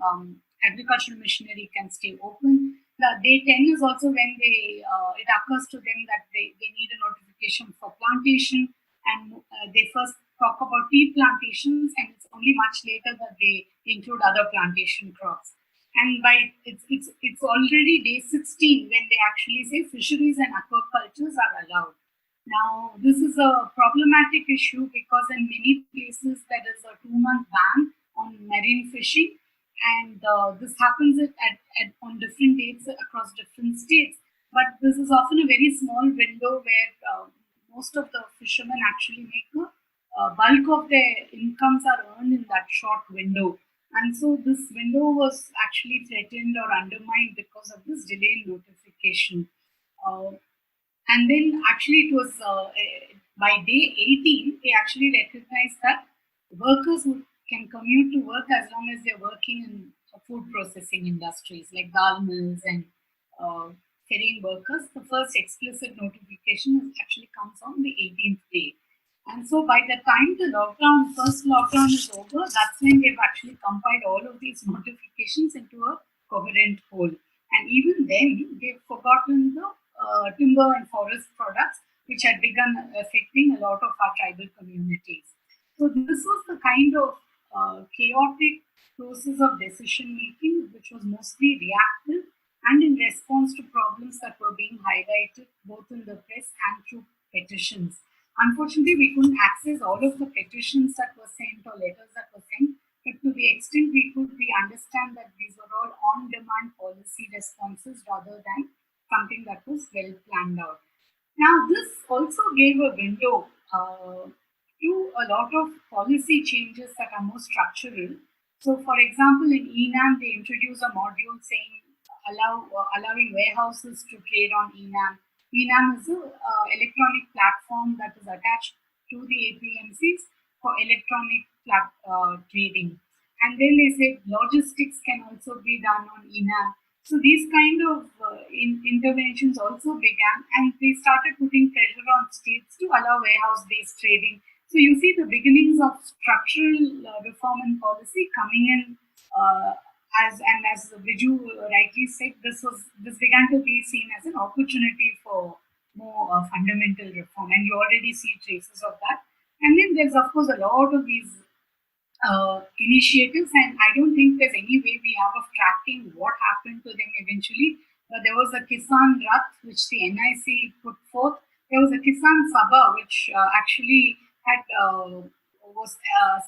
agricultural machinery can stay open. The day 10 is also when it occurs to them that they need a notification for plantation, and they first talk about tea plantations, and it's only much later that they include other plantation crops. And by it's already day 16 when they actually say fisheries and aquacultures are allowed. Now, this is a problematic issue because in many places there is a 2-month ban on marine fishing, and this happens on different dates across different states. But this is often a very small window where most of the fishermen actually make a bulk of their incomes are earned in that short window. And so this window was actually threatened or undermined because of this delay in notification. And then actually it was by day 18, they actually recognized that workers can commute to work as long as they're working in food processing industries like dal mills and ferrying workers. The first explicit notification actually comes on the 18th day. And so by the time the first lockdown is over, that's when they've actually compiled all of these notifications into a coherent whole. And even then, they've forgotten the timber and forest products, which had begun affecting a lot of our tribal communities. So this was the kind of chaotic process of decision making, which was mostly reactive and in response to problems that were being highlighted both in the press and through petitions. Unfortunately, we couldn't access all of the petitions that were sent or letters that were sent, but to the extent we could, we understand that these were all on-demand policy responses rather than something that was well planned out. Now, this also gave a window to a lot of policy changes that are more structural. So, for example, in ENAM, they introduced a module saying allowing warehouses to trade on ENAM. ENAM is an electronic platform that is attached to the APMCs for electronic trading. And then they say logistics can also be done on ENAM. So these kind of interventions also began, and they started putting pressure on states to allow warehouse-based trading. So you see the beginnings of structural reform and policy coming in, as Vijoo rightly said, this began to be seen as an opportunity for more fundamental reform, and you already see traces of that. And then there's of course a lot of these initiatives, and I don't think there's any way we have of tracking what happened to them eventually. There was a Kisan Rath which the NIC put forth. There was a Kisan Sabha which actually had was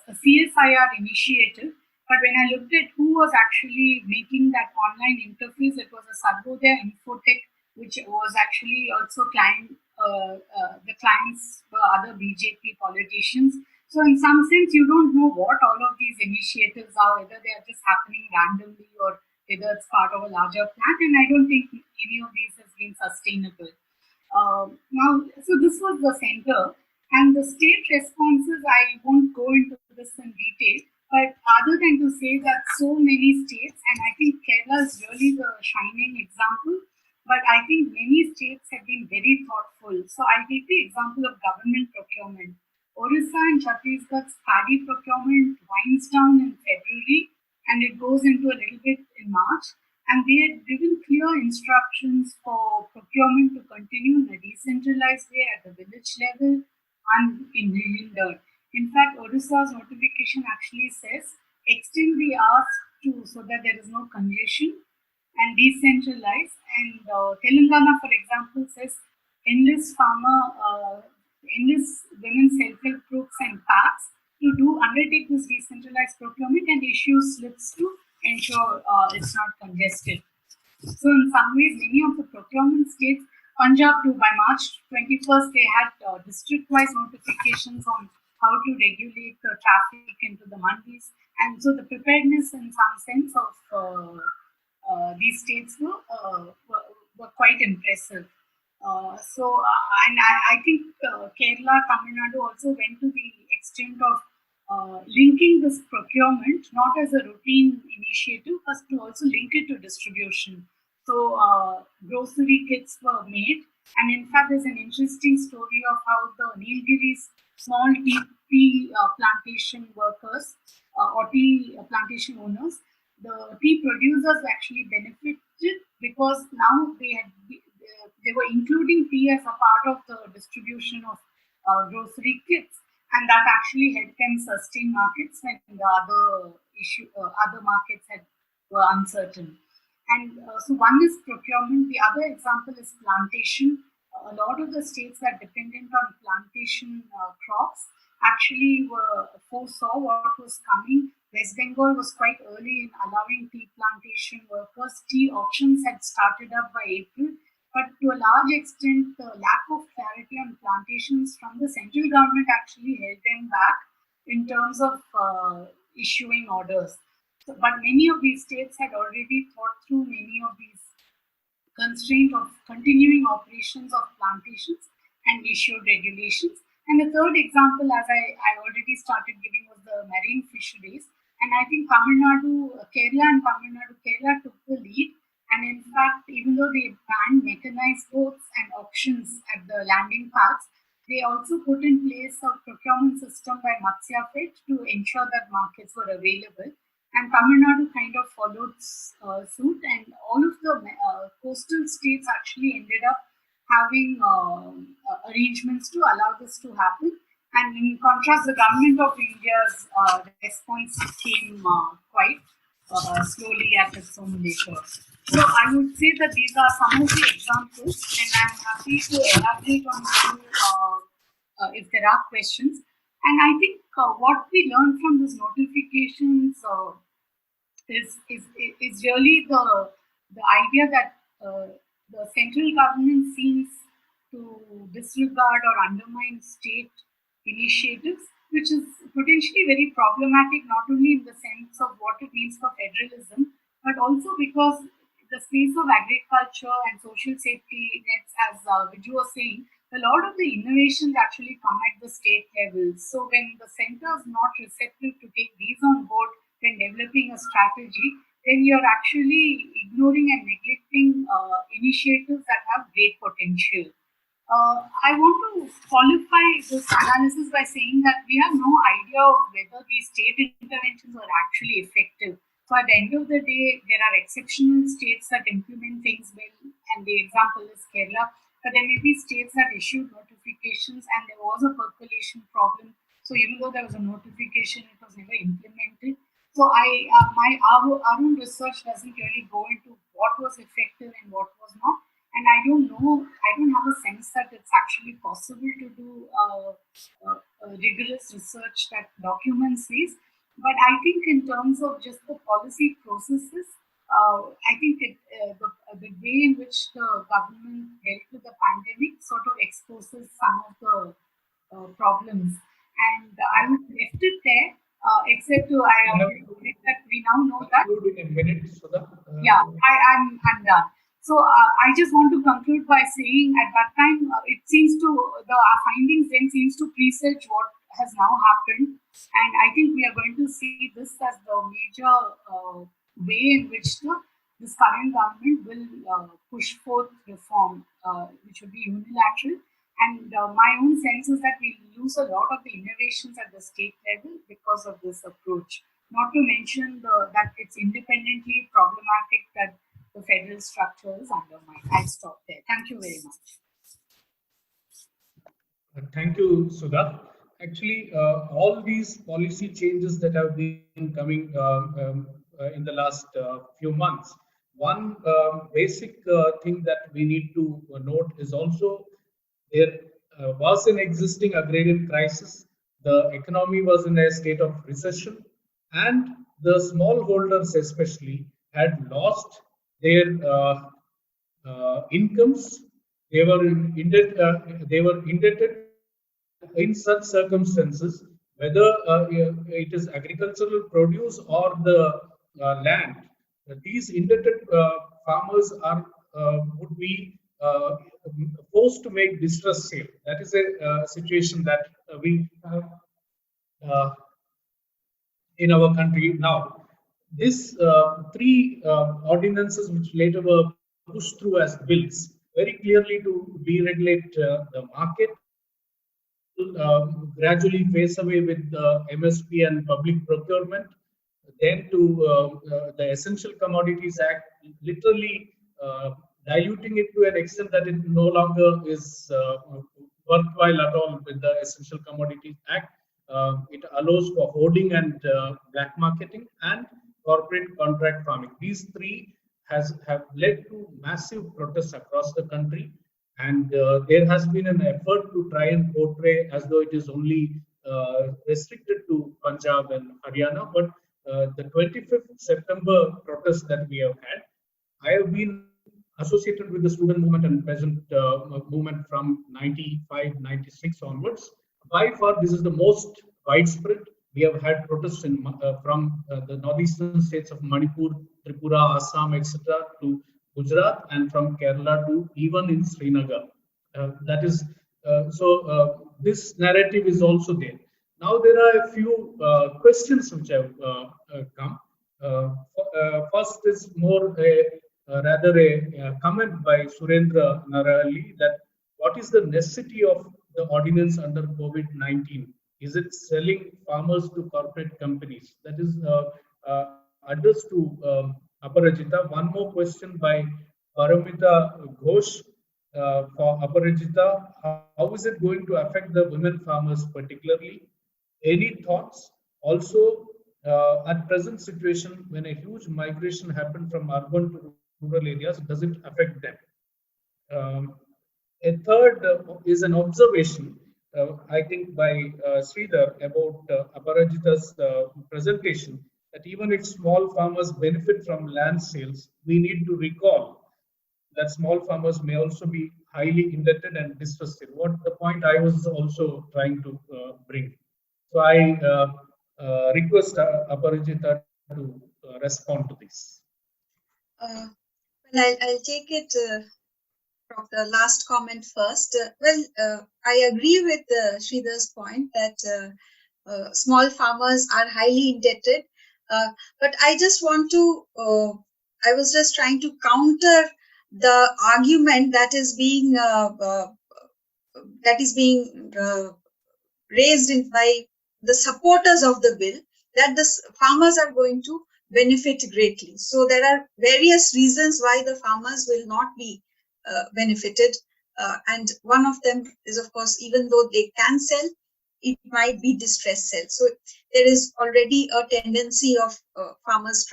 a CSIR initiative. But when I looked at who was actually making that online interface, it was a Sarvodaya Infotech, which was actually also client. The clients were other BJP politicians. So in some sense, you don't know what all of these initiatives are, whether they are just happening randomly or whether it's part of a larger plan. And I don't think any of these has been sustainable. So this was the center, and the state responses, I won't go into this in detail, but other than to say that so many states, and I think Kerala is really the shining example, but I think many states have been very thoughtful. So I'll take the example of government procurement. Orissa and Chhattisgarh's paddy procurement winds down in February, and it goes into a little bit in March. And they had given clear instructions for procurement to continue in a decentralized way at the village level unhindered. In fact, Odisha's notification actually says extend the hours to so that there is no congestion and decentralize. And Telangana, for example, says enlist women's self-help groups and packs to undertake this decentralized procurement and issue slips to ensure it's not congested. So in some ways, many of the procurement states, Punjab too, by March 21st, they had district-wise notifications on how to regulate the traffic into the mandis. And so the preparedness in some sense of these states were quite impressive. And I think Kerala, Tamil Nadu also went to the extent of linking this procurement not as a routine initiative, but to also link it to distribution. So grocery kits were made, and in fact, there's an interesting story of how the Nilgiri's small tea plantation workers or tea plantation owners, the tea producers actually benefited because now they were including tea as a part of the distribution of grocery kits, and that actually helped them sustain markets when the other markets were uncertain. And so one is procurement. The other example is plantation. A lot of the states that dependent on plantation crops actually foresaw what was coming. West Bengal was quite early in allowing tea plantation workers. Tea auctions had started up by April, but to a large extent, the lack of clarity on plantations from the central government actually held them back in terms of issuing orders. But many of these states had already thought through many of these constraints of continuing operations of plantations and issued regulations. And the third example, as I already started giving, was the marine fisheries. And I think Kerala took the lead. And in fact, even though they banned mechanized boats and auctions at the landing pads, they also put in place a procurement system by Matsya Fed to ensure that markets were available. And Tamil Nadu kind of followed suit, and all of the coastal states actually ended up having arrangements to allow this to happen. And in contrast, the government of India's response came quite slowly at its own leisure. So I would say that these are some of the examples, and I'm happy to elaborate on if there are questions. And I think what we learned from these notifications is really the idea that the central government seems to disregard or undermine state initiatives, which is potentially very problematic, not only in the sense of what it means for federalism, but also because the space of agriculture and social safety nets, as Vijoo was saying, a lot of the innovations actually come at the state level. So when the center is not receptive to take these on board when developing a strategy, then you're actually ignoring and neglecting initiatives that have great potential. I want to qualify this analysis by saying that we have no idea of whether these state interventions are actually effective. So at the end of the day, there are exceptional states that implement things well, and the example is Kerala. But there may be states that issued notifications and there was a percolation problem. So even though there was a notification, it was never implemented. So our own research doesn't really go into what was effective and what was not. And I don't know, I don't have a sense that it's actually possible to do rigorous research that documents these. But I think in terms of just the policy processes, I think the way in which the government dealt with the pandemic sort of exposes some of the problems. And I would left it there, except to that we now know that. In a minute, Sudha. Yeah, I'm done. So I just want to conclude by saying at that time, it seems to, our findings then seems to presage what has now happened. And I think we are going to see this as the major way in which this current government will push forth reform, which would be unilateral. And my own sense is that we lose a lot of the innovations at the state level because of this approach. Not to mention that it's independently problematic that the federal structure is undermined. I'll stop there. Thank you very much. Thank you, Sudha. Actually, all these policy changes that have been coming in the last few months, one basic thing that we need to note is also there was an existing agrarian crisis. The economy was in a state of recession, and the smallholders especially had lost their incomes. They were indebted. In such circumstances, whether it is agricultural produce or the land, these indebted farmers are would be forced to make distress sale. That is a situation that we have in our country now. This three ordinances, which later were pushed through as bills, very clearly to deregulate the market, gradually phase away with the MSP and public procurement, then to the Essential Commodities Act, literally diluting it to an extent that it no longer is worthwhile at all with the Essential Commodities Act. It allows for hoarding and black marketing and corporate contract farming. These three have led to massive protests across the country. And there has been an effort to try and portray as though it is only restricted to Punjab and Haryana. But the 25th September protest that we have had, I have been associated with the student movement and peasant movement from 95, 96 onwards. By far, this is the most widespread. We have had protests from the northeastern states of Manipur, Tripura, Assam, etc. to Gujarat, and from Kerala to even in Srinagar. That is this narrative is also there. Now there are a few questions which have come. First is more rather a comment by Surendra Narali that what is the necessity of the ordinance under COVID-19? Is it selling farmers to corporate companies? That is addressed to Aparajita. One more question by Paramita Ghosh for Aparajita. How is it going to affect the women farmers particularly? Any thoughts? Also, at present situation, when a huge migration happened from urban to rural areas, does it affect them? A third is an observation, I think by Sridhar about Aparajita's presentation, that even if small farmers benefit from land sales, we need to recall that small farmers may also be highly indebted and distressed. What the point I was also trying to bring. So I request Aparajita to respond to this. Well, I'll take it from the last comment first. I agree with Sridhar's point that small farmers are highly indebted. But I just want to, I was just trying to counter the argument that is being raised by the supporters of the bill, that the farmers are going to benefit greatly. So there are various reasons why the farmers will not be benefited. And one of them is, of course, even though they can sell, it might be distress sale. So there is already a tendency of farmers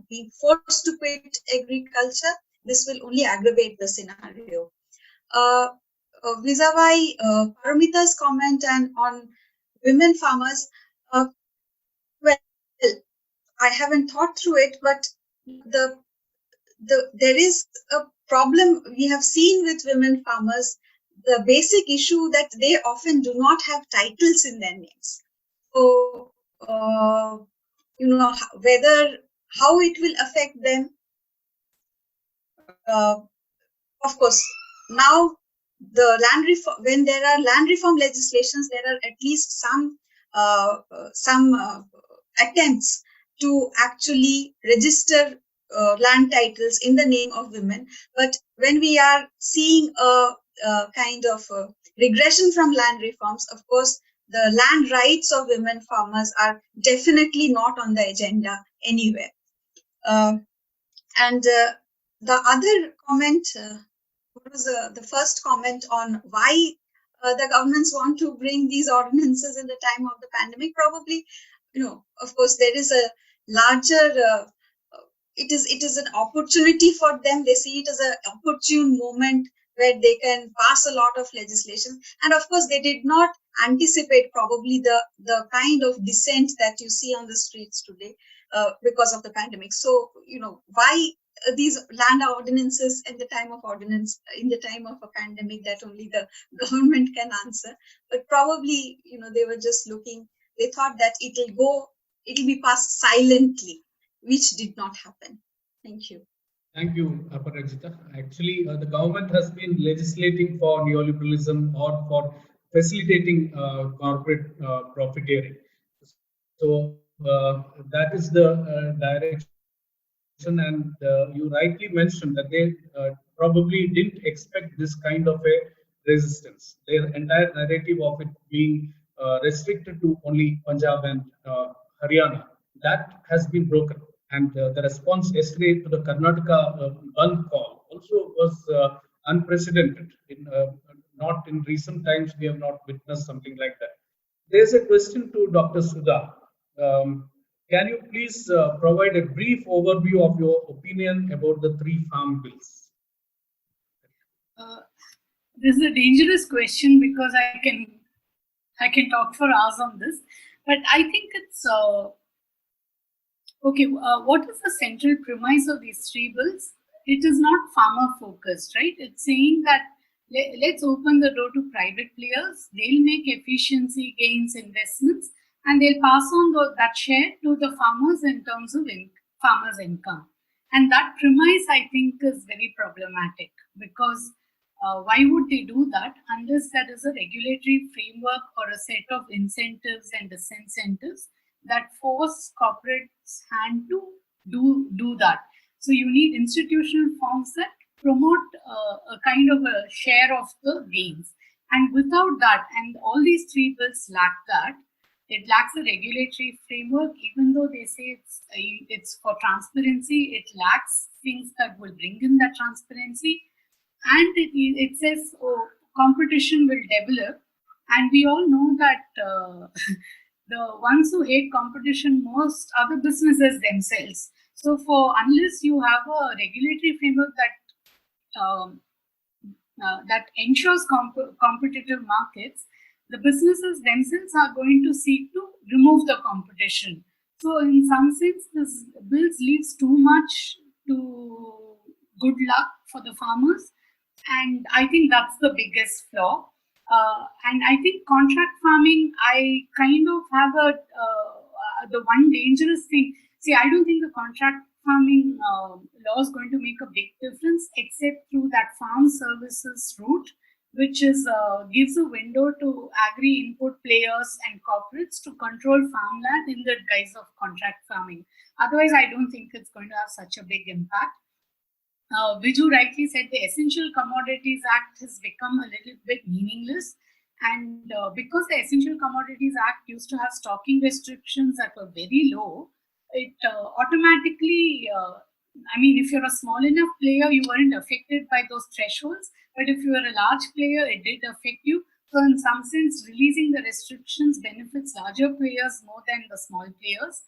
being forced to quit agriculture. This will only aggravate the scenario. Vis-a-vis Paramita's comment and on women farmers, well, I haven't thought through it, but there is a problem we have seen with women farmers. The basic issue that they often do not have titles in their names. So, whether how it will affect them. Of course, now the land reform, when there are land reform legislations, there are at least some attempts to actually register land titles in the name of women. But when we are seeing a kind of regression from land reforms, of course, the land rights of women farmers are definitely not on the agenda anywhere. And the other comment, what was the first comment on why the governments want to bring these ordinances in the time of the pandemic? Probably, of course, there is a larger, it is an opportunity for them. They see it as an opportune moment where they can pass a lot of legislation. And of course, they did not anticipate probably the kind of dissent that you see on the streets today because of the pandemic. So, why these land ordinances in the time of a pandemic, that only the government can answer. But probably, they were just looking, they thought that it'll be passed silently, which did not happen. Thank you. Thank you, Aparajita. Actually, the government has been legislating for neoliberalism or for facilitating corporate profiteering. So that is the direction. And you rightly mentioned that they probably didn't expect this kind of a resistance. Their entire narrative of it being restricted to only Punjab and Haryana, that has been broken. And the response yesterday to the Karnataka Bandh call also was unprecedented. Not in recent times, we have not witnessed something like that. There's a question to Dr. Sudha. Can you please provide a brief overview of your opinion about the 3 farm bills? This is a dangerous question because I can talk for hours on this, but I think it's okay. What is the central premise of these 3 bills? It is not farmer focused, right? It's saying that let's open the door to private players. They'll make efficiency gains, investments, and they'll pass on that share to the farmers in terms of farmers' income. And that premise, I think, is very problematic because why would they do that unless there is a regulatory framework or a set of incentives and disincentives that force corporates' hand to do that? So you need institutional forms that promote a kind of a share of the gains. And without that, and all these 3 bills lack that, it lacks a regulatory framework, even though they say it's for transparency, it lacks things that will bring in that transparency. And it says, competition will develop. And we all know that the ones who hate competition most are the businesses themselves. So unless you have a regulatory framework that ensures competitive markets, the businesses themselves are going to seek to remove the competition. So in some sense, this bills leaves too much to good luck for the farmers. And I think that's the biggest flaw. And I think contract farming, I kind of have the one dangerous thing. See, I don't think the contract farming law is going to make a big difference except through that farm services route, which gives a window to agri-input players and corporates to control farmland in the guise of contract farming. Otherwise, I don't think it's going to have such a big impact. Vijoo rightly said the Essential Commodities Act has become a little bit meaningless. And because the Essential Commodities Act used to have stocking restrictions that were very low, it automatically, I mean, if you're a small enough player, you weren't affected by those thresholds. But if you were a large player, it did affect you. So, in some sense, releasing the restrictions benefits larger players more than the small players.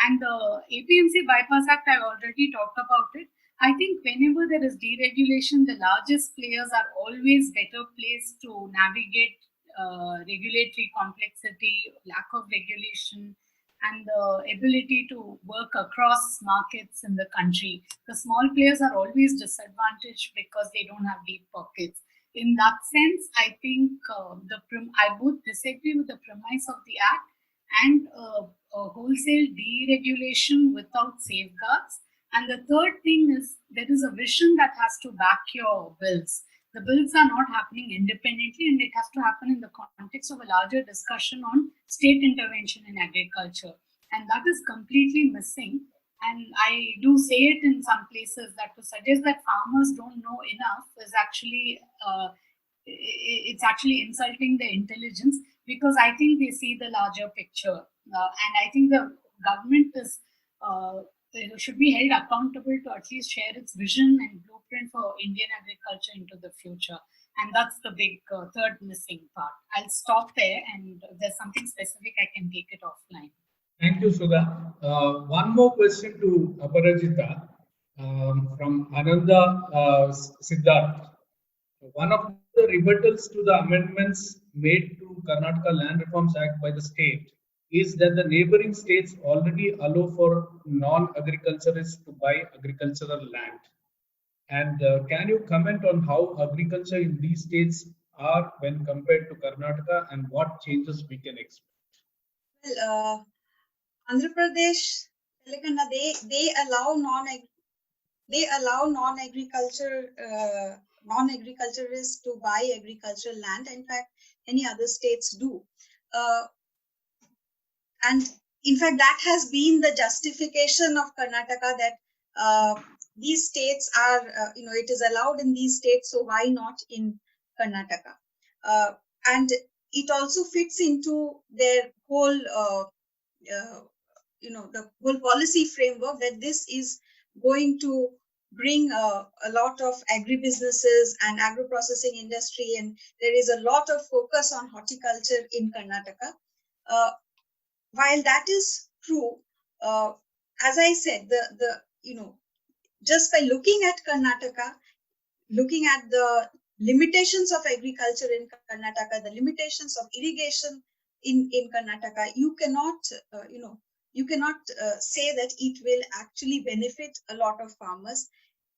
And the APMC Bypass Act, I've already talked about it. I think whenever there is deregulation, the largest players are always better placed to navigate regulatory complexity, lack of regulation, and the ability to work across markets in the country. The small players are always disadvantaged because they don't have deep pockets. In that sense, I think I both disagree with the premise of the act and a wholesale deregulation without safeguards. And the third thing is there is a vision that has to back your bills. The bills are not happening independently, and it has to happen in the context of a larger discussion on state intervention in agriculture. And that is completely missing. And I do say it in some places that to suggest that farmers don't know enough is actually it's actually insulting their intelligence, because I think they see the larger picture, and I think the government is should be held accountable to at least share its vision and blueprint for Indian agriculture into the future. And that's the big third missing part. I'll stop there, and if there's something specific, I can take it offline. Thank you, Sudha. One more question to Aparajita from Ananda Siddharth. One of the rebuttals to the amendments made to Karnataka Land Reforms Act by the state is that the neighboring states already allow for non-agriculturists to buy agricultural land. And can you comment on how agriculture in these states are when compared to Karnataka, and what changes we can expect? Well, Andhra Pradesh, Telangana, they allow non-agriculturists to buy agricultural land. In fact, many other states do. And in fact, that has been the justification of Karnataka, that these states are, it is allowed in these states, so why not in Karnataka? And it also fits into their whole, the whole policy framework, that this is going to bring a lot of agribusinesses and agro-processing industry, and there is a lot of focus on horticulture in Karnataka. While that is true, as I said, just by looking at Karnataka, looking at the limitations of agriculture in Karnataka, the limitations of irrigation in Karnataka, you cannot say that it will actually benefit a lot of farmers.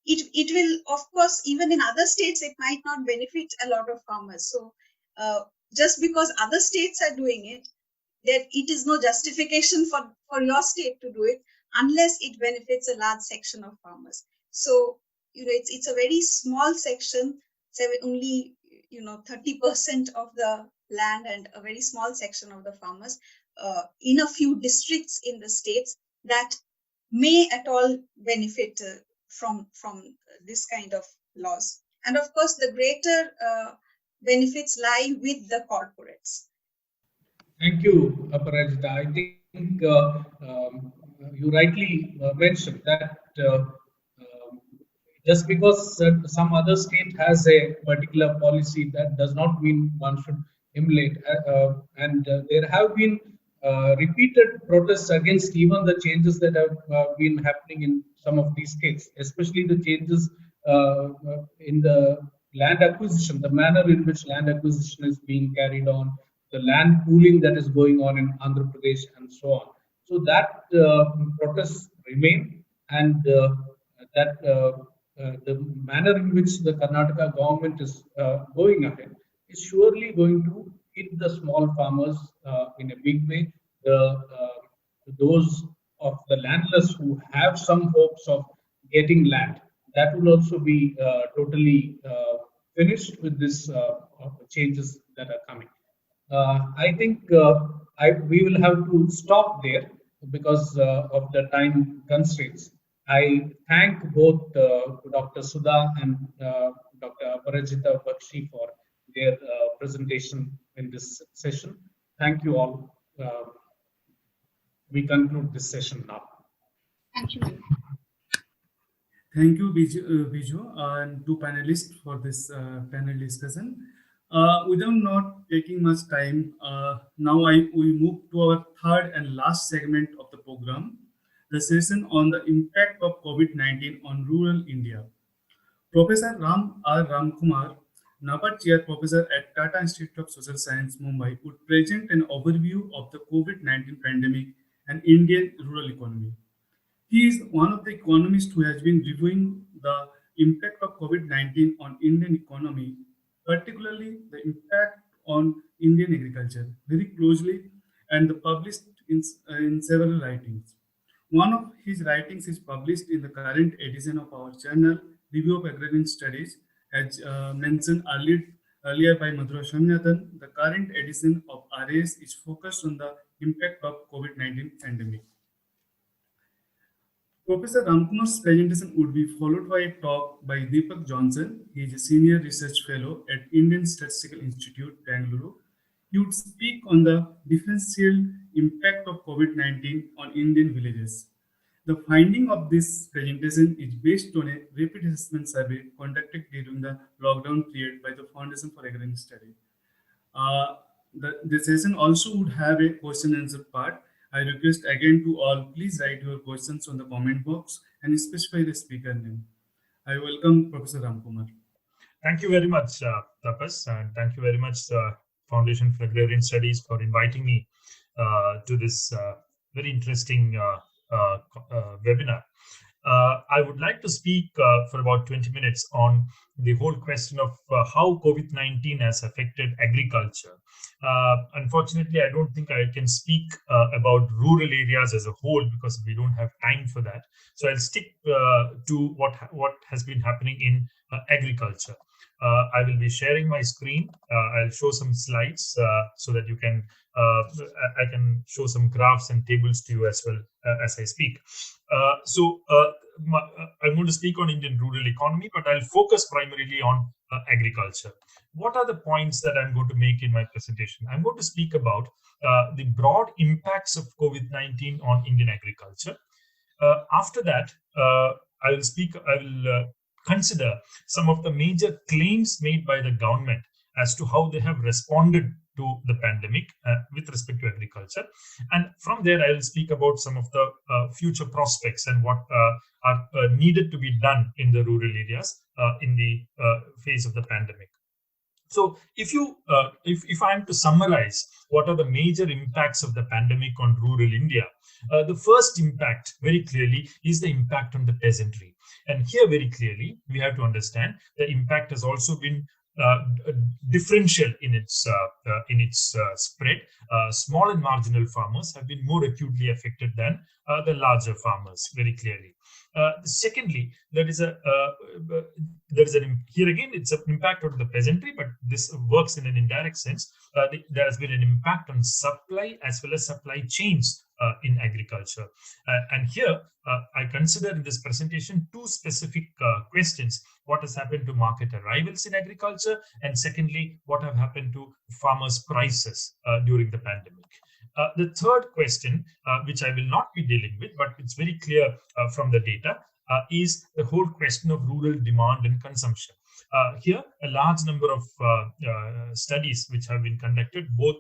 It will, of course, even in other states, it might not benefit a lot of farmers. So just because other states are doing it, that it is no justification for your state to do it unless it benefits a large section of farmers. So, it's a very small section, only, 30% of the land and a very small section of the farmers in a few districts in the states that may at all benefit from this kind of laws. And of course, the greater benefits lie with the corporates. Thank you, Aparajita. I think you rightly mentioned that just because some other state has a particular policy, that does not mean one should emulate. And there have been repeated protests against even the changes that have been happening in some of these states, especially the changes in the land acquisition, the manner in which land acquisition is being carried on, the land pooling that is going on in Andhra Pradesh, and so on. So that protests remain, and that the manner in which the Karnataka government is going ahead is surely going to hit the small farmers in a big way. Those of the landless who have some hopes of getting land, that will also be totally finished with this changes that are coming. I think we will have to stop there because of the time constraints. I thank both Dr. Sudha and Dr. Aparajita Bakshi for their presentation in this session. Thank you all. We conclude this session now. Thank you. Thank you, Vijoo, and two panelists for this panel discussion. Without not taking much time, now we move to our third and last segment of the program, the session on the impact of COVID-19 on rural India. Professor Ramakumar, NABARD Chair Professor at Tata Institute of Social Science, Mumbai, would present an overview of the COVID-19 pandemic and Indian rural economy. He is one of the economists who has been reviewing the impact of COVID-19 on Indian economy, particularly the impact on Indian agriculture, very closely, and published in several writings. One of his writings is published in the current edition of our journal, Review of Agrarian Studies, as mentioned earlier by Madhura Swaminathan. The current edition of RAS is focused on the impact of COVID-19 pandemic. Professor Ramakumar's presentation would be followed by a talk by Deepak Johnson. He is a senior research fellow at Indian Statistical Institute, Bangalore. He would speak on the differential impact of COVID-19 on Indian villages. The finding of this presentation is based on a rapid assessment survey conducted during the lockdown period by the Foundation for Agrarian Study. The session also would have a question and answer part. I request again to all, please write your questions on the comment box and specify the speaker name. I welcome Professor Ramakumar. Thank you very much, Tapas, and thank you very much, Foundation for Agrarian Studies, for inviting me to this very interesting webinar. I would like to speak for about 20 minutes on the whole question of how COVID-19 has affected agriculture. Unfortunately, I don't think I can speak about rural areas as a whole because we don't have time for that. So I'll stick to what has been happening in agriculture. I will be sharing my screen. I'll show some slides so that you can, I can show some graphs and tables to you as well as I speak. I'm going to speak on Indian rural economy, but I'll focus primarily on agriculture. What are the points that I'm going to make in my presentation? I'm going to speak about the broad impacts of COVID-19 on Indian agriculture. After that, I will consider some of the major claims made by the government as to how they have responded to the pandemic with respect to agriculture. And from there, I will speak about some of the future prospects and what are needed to be done in the rural areas in the phase of the pandemic. So if I am to summarize what are the major impacts of the pandemic on rural India, the first impact very clearly is the impact on the peasantry. And here very clearly, we have to understand the impact has also been differential in its spread. Small and marginal farmers have been more acutely affected than the larger farmers, very clearly. Secondly, here again it's an impact on the peasantry, but this works in an indirect sense. There has been an impact on supply as well as supply chains in agriculture. And here I consider in this presentation two specific questions: what has happened to market arrivals in agriculture, and secondly, what have happened to farmers' prices during the pandemic. The third question, which I will not be dealing with, but it's very clear from the data, is the whole question of rural demand and consumption. Here, a large number of studies which have been conducted, both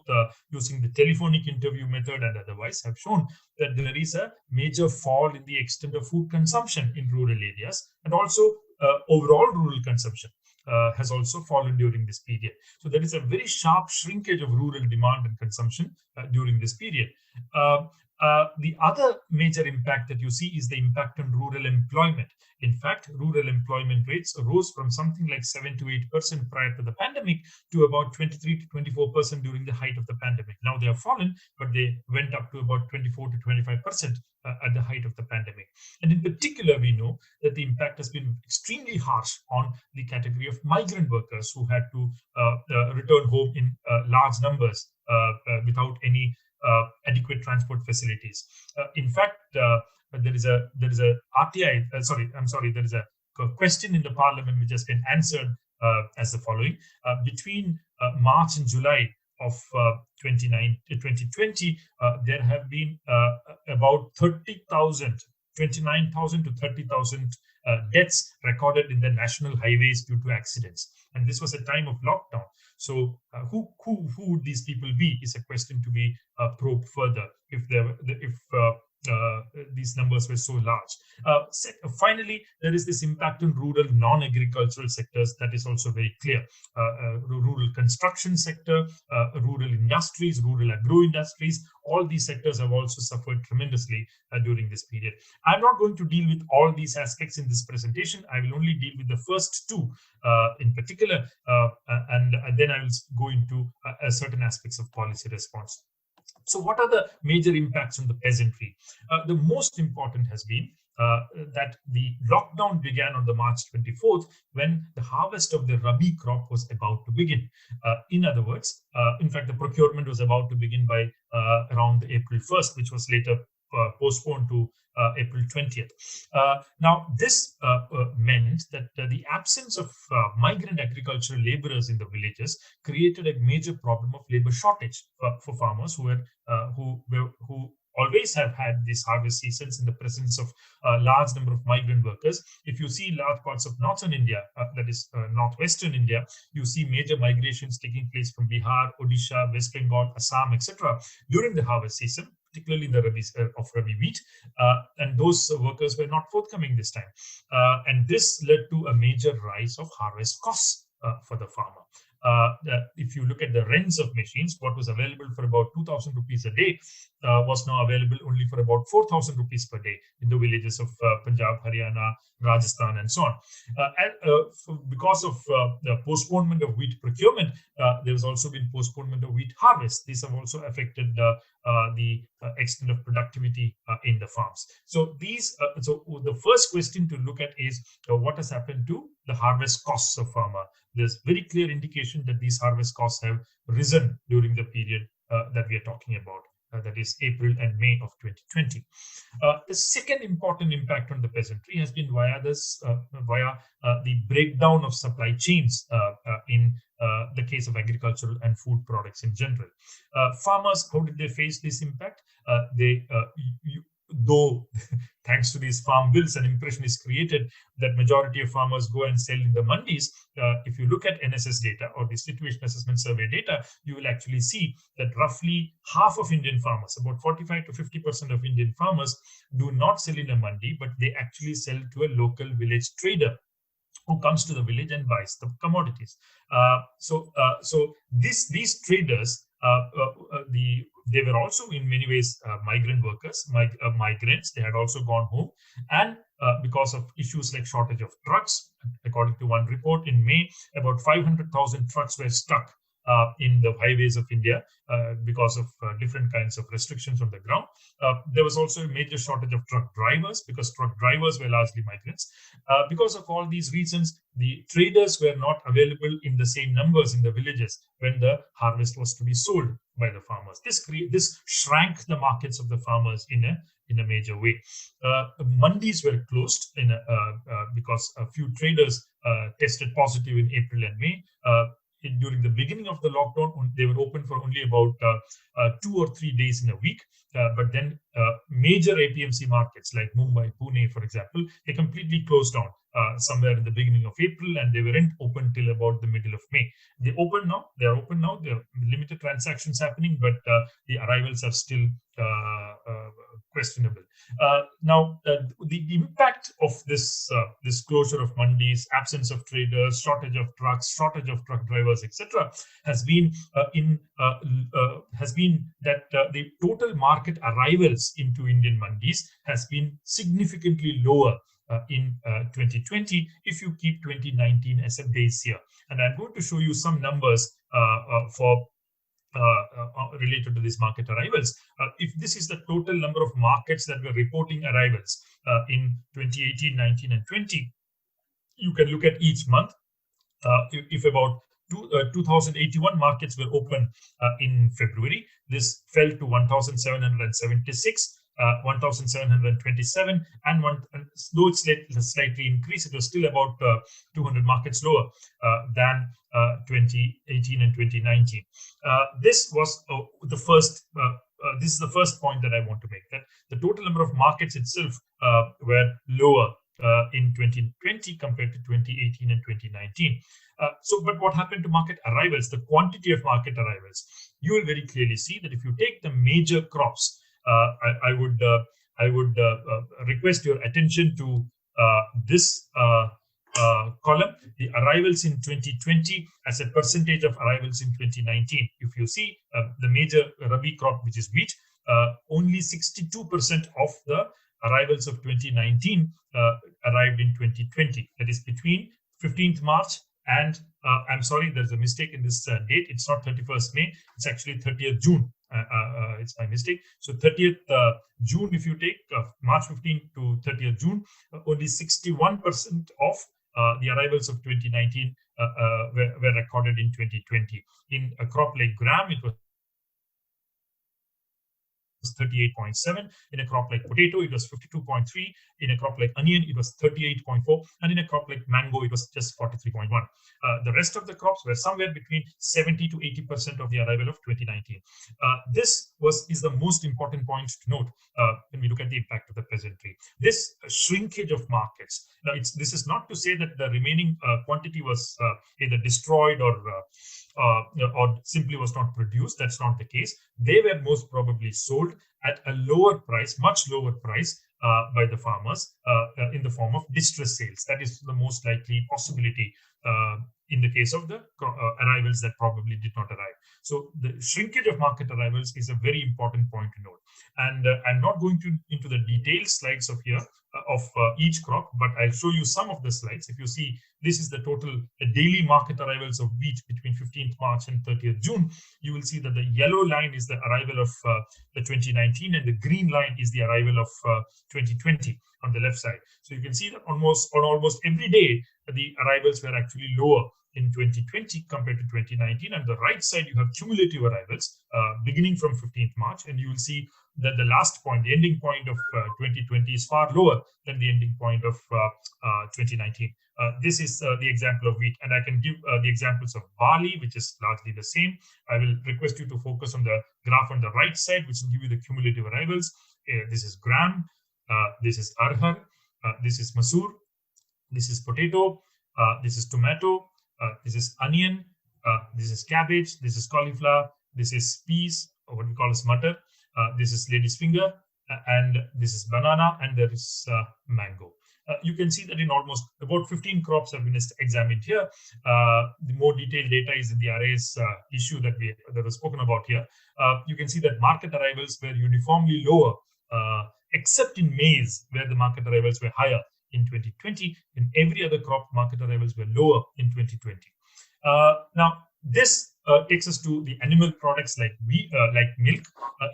using the telephonic interview method and otherwise, have shown that there is a major fall in the extent of food consumption in rural areas, and also overall rural consumption has also fallen during this period. So there is a very sharp shrinkage of rural demand and consumption during this period. The other major impact that you see is the impact on rural employment. In fact, rural employment rates rose from something like 7 to 8% prior to the pandemic to about 23 to 24% during the height of the pandemic. Now they have fallen, but they went up to about 24 to 25% at the height of the pandemic. And in particular, we know that the impact has been extremely harsh on the category of migrant workers who had to return home in large numbers without any adequate transport facilities. In fact, there is a RTI. There is a question in the parliament which has been answered as the following: between March and July of 2020, there have been about 29,000 to 30,000 deaths recorded in the national highways due to accidents. And this was a time of lockdown. So who would these people be is a question to be probed further if these numbers were so large. Finally, there is this impact on rural non-agricultural sectors that is also very clear. Rural construction sector, rural industries, rural agro-industries, all these sectors have also suffered tremendously during this period. I'm not going to deal with all these aspects in this presentation. I will only deal with the first two in particular, and then I will go into certain aspects of policy response. So what are the major impacts on the peasantry? The most important has been that the lockdown began on the March 24th when the harvest of the Rabi crop was about to begin. In other words, in fact, the procurement was about to begin by around April 1st, which was later postponed to April 20th. Now, this meant that the absence of migrant agricultural laborers in the villages created a major problem of labor shortage for farmers who always have had these harvest seasons in the presence of a large number of migrant workers. If you see large parts of northern India, that is northwestern India, you see major migrations taking place from Bihar, Odisha, West Bengal, Assam, etc. during the harvest season, particularly in the Rabi wheat, and those workers were not forthcoming this time. And this led to a major rise of harvest costs for the farmer. If you look at the rents of machines, what was available for about 2,000 rupees a day was now available only for about 4,000 rupees per day in the villages of Punjab, Haryana, Rajasthan, and so on. Because of the postponement of wheat procurement, there has also been postponement of wheat harvest. These have also affected the extent of productivity in the farms. So the first question to look at is what has happened to the harvest costs of farmer. There's very clear indication that these harvest costs have risen during the period that we are talking about. That is April and May of 2020. The second important impact on the peasantry has been via the breakdown of supply chains in the case of agricultural and food products in general. Farmers, how did they face this impact? Though thanks to these farm bills, an impression is created that majority of farmers go and sell in the mandis. If you look at NSS data or the Situation Assessment Survey data, you will actually see that roughly half of Indian farmers, about 45 to 50% of Indian farmers, do not sell in a mandi, but they actually sell to a local village trader who comes to the village and buys the commodities. So these traders, they were also in many ways migrant workers, migrants. They had also gone home, and because of issues like shortage of trucks, according to one report in May, about 500,000 trucks were stuck in the highways of India because of different kinds of restrictions on the ground. There was also a major shortage of truck drivers because truck drivers were largely migrants. Because of all these reasons, the traders were not available in the same numbers in the villages when the harvest was to be sold by the farmers. This shrank the markets of the farmers in a major way. Mandis were closed because a few traders tested positive in April and May. During the beginning of the lockdown, they were open for only about 2 or 3 days in a week. But then major APMC markets like Mumbai, Pune, for example, they completely closed down somewhere in the beginning of April, and they weren't open till about the middle of May. They are open now. There are limited transactions happening, but the arrivals are still questionable. Now, the impact of this this closure of mandis, absence of traders, shortage of trucks, shortage of truck drivers, etc., has been that the total market arrivals into Indian mandis has been significantly lower in 2020 if you keep 2019 as a base year. And I'm going to show you some numbers for related to these market arrivals. If this is the total number of markets that were reporting arrivals in 2018, 19, and 20, you can look at each month. If about 2,081 markets were open in February, this fell to 1,776. 1,727, and though it's slightly increased, it was still about 200 markets lower than 2018 and 2019. This was the first. This is the first point that I want to make, that the total number of markets itself were lower in 2020 compared to 2018 and 2019. But what happened to market arrivals, the quantity of market arrivals? You will very clearly see that if you take the major crops, I would request your attention to this column, the arrivals in 2020 as a percentage of arrivals in 2019. If you see the major Rabi crop, which is wheat, only 62% of the arrivals of 2019 arrived in 2020. That is between 15th March and I'm sorry, there's a mistake in this date. It's not 31st May. It's actually 30th June. It's my mistake. So 30th June, if you take March 15 to 30th June, only 61% of the arrivals of 2019 were recorded in 2020. In a crop like gram, it was 38.7. In a crop like potato, it was 52.3. In a crop like onion, it was 38.4. And in a crop like mango, it was just 43.1. The rest of the crops were somewhere between 70 to 80% of the arrival of 2019. This is the most important point to note when we look at the impact of the peasantry. This shrinkage of markets. Now, this is not to say that the remaining quantity was either destroyed or simply was not produced. That's not the case. They were most probably sold at a lower price, much lower price by the farmers in the form of distress sales. That is the most likely possibility in the case of the arrivals that probably did not arrive. So the shrinkage of market arrivals is a very important point to note. And I'm not going into the detailed slides of here of each crop, but I'll show you some of the slides. If you see, this is the total daily market arrivals of wheat between 15th March and 30th June. You will see that the yellow line is the arrival of the 2019 and the green line is the arrival of 2020 on the left side. So you can see that almost every day, the arrivals were actually lower in 2020 compared to 2019. And the right side, you have cumulative arrivals beginning from 15th March. And you will see that the last point, the ending point of 2020 is far lower than the ending point of 2019. This is the example of wheat. And I can give the examples of barley, which is largely the same. I will request you to focus on the graph on the right side, which will give you the cumulative arrivals. This is gram, this is arhar, this is masoor, this is potato, this is tomato, this is onion, this is cabbage, this is cauliflower, this is peas, or what we call as mutter, this is lady's finger, and this is banana, and there is mango. You can see that in almost about 15 crops have been examined here. The more detailed data is in the arrays issue that was spoken about here. You can see that market arrivals were uniformly lower, except in maize, where the market arrivals were higher in 2020. In every other crop, market arrivals were lower in 2020. Now, this takes us to the animal products like milk.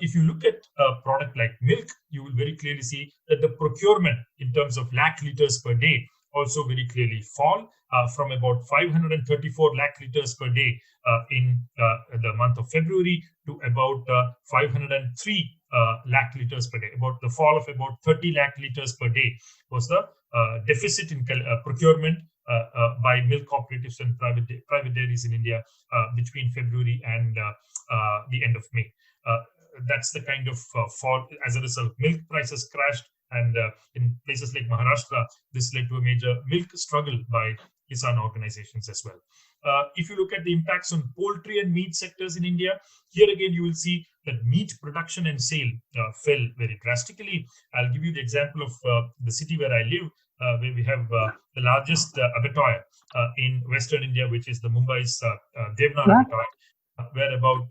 If you look at a product like milk, you will very clearly see that the procurement in terms of lakh liters per day also very clearly fall from about 534 lakh liters per day in the month of February to about 503 lakh liters per day. About the fall of about 30 lakh liters per day was the deficit in procurement by milk cooperatives and private dairies in India between February and the end of May. That's the kind of fall. As a result, milk prices crashed, and in places like Maharashtra, this led to a major milk struggle by Kisan organizations as well. If you look at the impacts on poultry and meat sectors in India, here again you will see that meat production and sale fell very drastically. I'll give you the example of the city where I live, where we have the largest abattoir in Western India, which is the Mumbai's Devnar abattoir, where about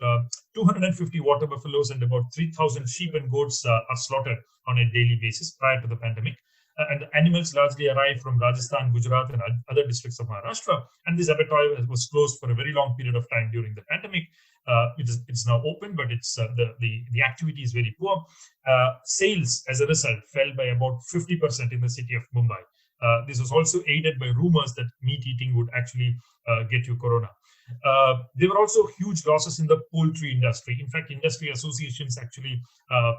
250 water buffaloes and about 3,000 sheep and goats are slaughtered on a daily basis prior to the pandemic. And the animals largely arrive from Rajasthan, Gujarat, and other districts of Maharashtra. And this abattoir was closed for a very long period of time during the pandemic. It's now open, but it's the activity is very poor. Sales, as a result, fell by about 50% in the city of Mumbai. This was also aided by rumors that meat eating would actually get you corona. There were also huge losses in the poultry industry. In fact, industry associations actually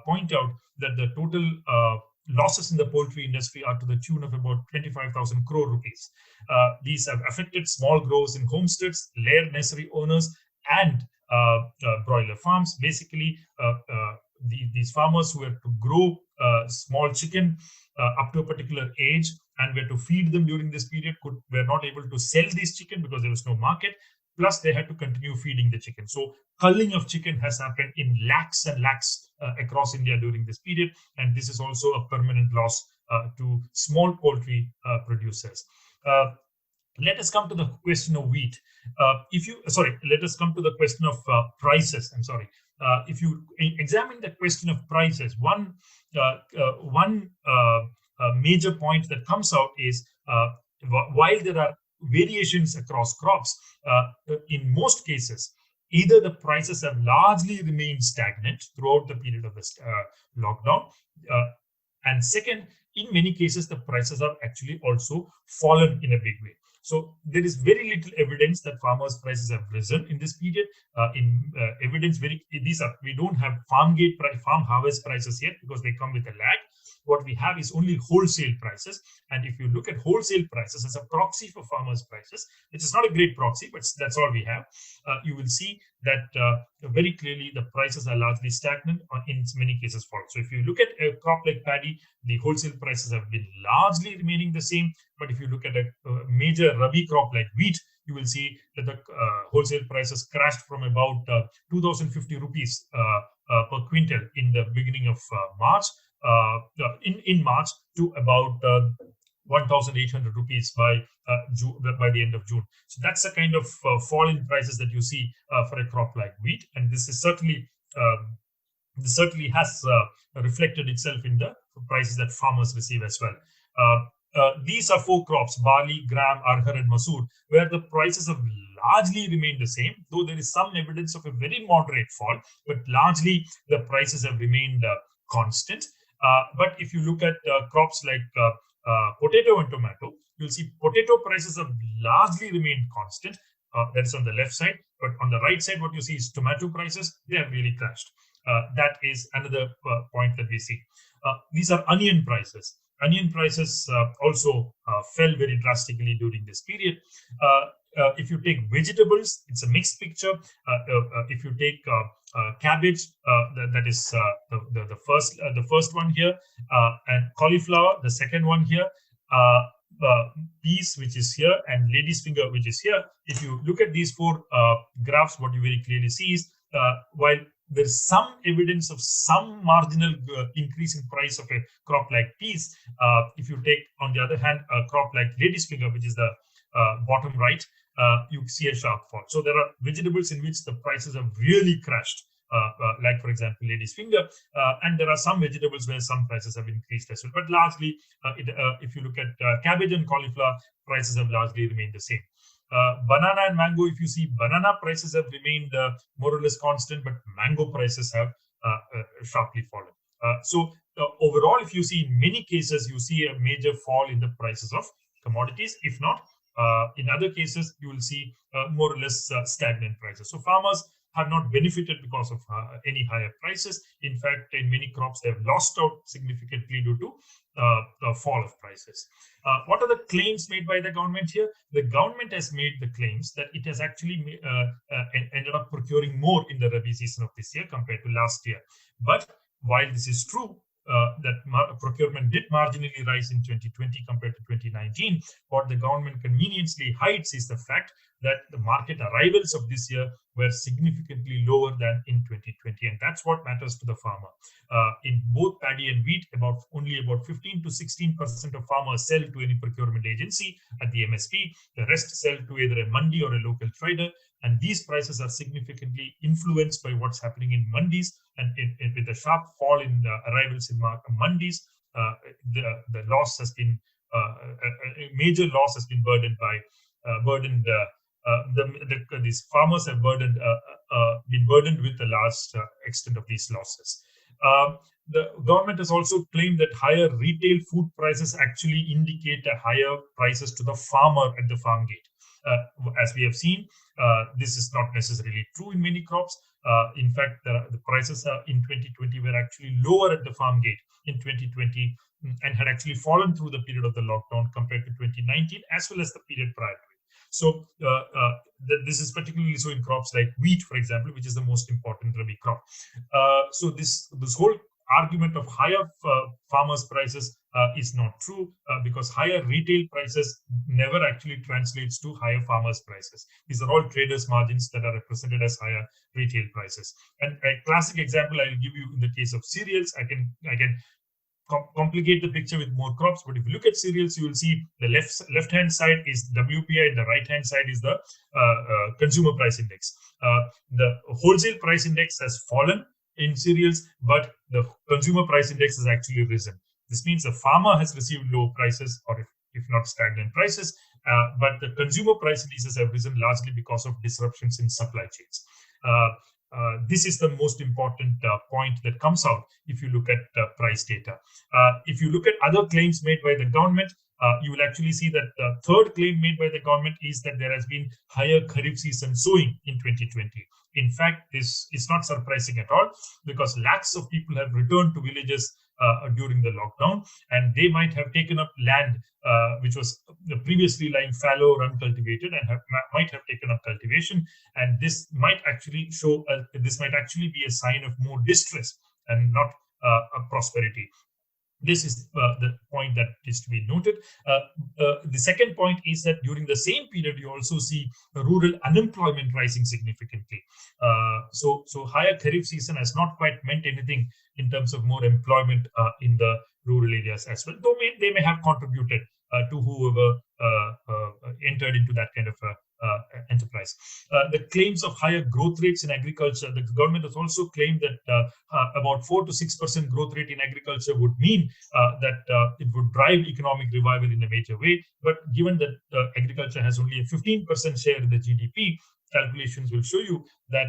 point out that the total losses in the poultry industry are to the tune of about 25,000 crore rupees. These have affected small growers in homesteads, layer nursery owners, and broiler farms. Basically, these farmers who had to grow small chicken up to a particular age and were to feed them during this period were not able to sell this chicken because there was no market. Plus, they had to continue feeding the chicken. So culling of chicken has happened in lakhs and lakhs across India during this period. And this is also a permanent loss to small poultry producers. Let us come to the question of wheat. Let us come to the question of prices. I'm sorry. If you examine the question of prices, one major point that comes out is while there are variations across crops, in most cases, either the prices have largely remained stagnant throughout the period of the lockdown, and second, in many cases, the prices have actually also fallen in a big way. So there is very little evidence that farmers' prices have risen in this period. We don't have farm harvest prices yet because they come with a lag. What we have is only wholesale prices. And if you look at wholesale prices as a proxy for farmers' prices, which is not a great proxy, but that's all we have, you will see that very clearly the prices are largely stagnant or in many cases fall. So if you look at a crop like paddy, the wholesale prices have been largely remaining the same. But if you look at a major rabi crop like wheat, you will see that the wholesale prices crashed from about 2,050 rupees per quintal in the beginning of March. In March to about 1,800 rupees by the end of June. So that's the kind of fall in prices that you see for a crop like wheat, and this certainly has reflected itself in the prices that farmers receive as well. These are four crops: barley, gram, arhar, and masoor, where the prices have largely remained the same, though there is some evidence of a very moderate fall, but largely the prices have remained constant. But if you look at crops like potato and tomato, you'll see potato prices have largely remained constant. That is on the left side. But on the right side, what you see is tomato prices. They have really crashed. That is another point that we see. These are onion prices. Onion prices also fell very drastically during this period. If you take vegetables, it's a mixed picture. If you take cabbage, that is the first one here, and cauliflower, the second one here, peas, which is here, and lady's finger, which is here. If you look at these four graphs, what you very clearly see is while there is some evidence of some marginal increase in price of a crop like peas, if you take, on the other hand, a crop like lady's finger, which is the bottom right, you see a sharp fall. So there are vegetables in which the prices have really crashed, like, for example, lady's finger. And there are some vegetables where some prices have increased as well. But largely, if you look at cabbage and cauliflower, prices have largely remained the same. Banana and mango, if you see, banana prices have remained more or less constant, but mango prices have sharply fallen. So overall, if you see, in many cases, you see a major fall in the prices of commodities. If not, in other cases, you will see more or less stagnant prices. So farmers have not benefited because of any higher prices. In fact, in many crops, they have lost out significantly due to the fall of prices. What are the claims made by the government here? The government has made the claims that it has actually ended up procuring more in the Rabi season of this year compared to last year. But while this is true, procurement did marginally rise in 2020 compared to 2019. What the government conveniently hides is the fact that the market arrivals of this year were significantly lower than in 2020, and that's what matters to the farmer. In both paddy and wheat, only about 15 to 16% of farmers sell to any procurement agency at the MSP. The rest sell to either a mandi or a local trader, and these prices are significantly influenced by what's happening in mandis. And with a sharp fall in arrivals in mandis, the loss has been a major loss has been burdened by these farmers have been burdened with the large extent of these losses. The government has also claimed that higher retail food prices actually indicate a higher prices to the farmer at the farm gate. As we have seen, this is not necessarily true in many crops. In fact, the prices in 2020 were actually lower at the farm gate in 2020 and had actually fallen through the period of the lockdown compared to 2019 as well as the period prior to it. So this is particularly so in crops like wheat, for example, which is the most important rabi crop. So this whole argument of higher farmers' prices is not true because higher retail prices never actually translates to higher farmers' prices. These are all traders' margins that are represented as higher retail prices. And a classic example I will give you in the case of cereals. I can complicate the picture with more crops, but if you look at cereals, you will see the left hand side is WPI and the right hand side is the consumer price index. The wholesale price index has fallen in cereals, but the consumer price index has actually risen. This means the farmer has received low prices, or if not stagnant prices, but the consumer price indices have risen largely because of disruptions in supply chains. This is the most important point that comes out if you look at price data. If you look at other claims made by the government, you will actually see that the third claim made by the government is that there has been higher Kharif season sowing in 2020. In fact, this is not surprising at all because lakhs of people have returned to villages during the lockdown, and they might have taken up land which was previously lying fallow or uncultivated and might have taken up cultivation. And this might actually be a sign of more distress and not a prosperity. This is the point that is to be noted. The second point is that during the same period, you also see rural unemployment rising significantly. So higher Kharif season has not quite meant anything in terms of more employment in the rural areas as well, though they may have contributed to whoever entered into that kind of enterprise. The claims of higher growth rates in agriculture, the government has also claimed that about 4 to 6% growth rate in agriculture would mean that it would drive economic revival in a major way. But given that agriculture has only a 15% share in the GDP, calculations will show you that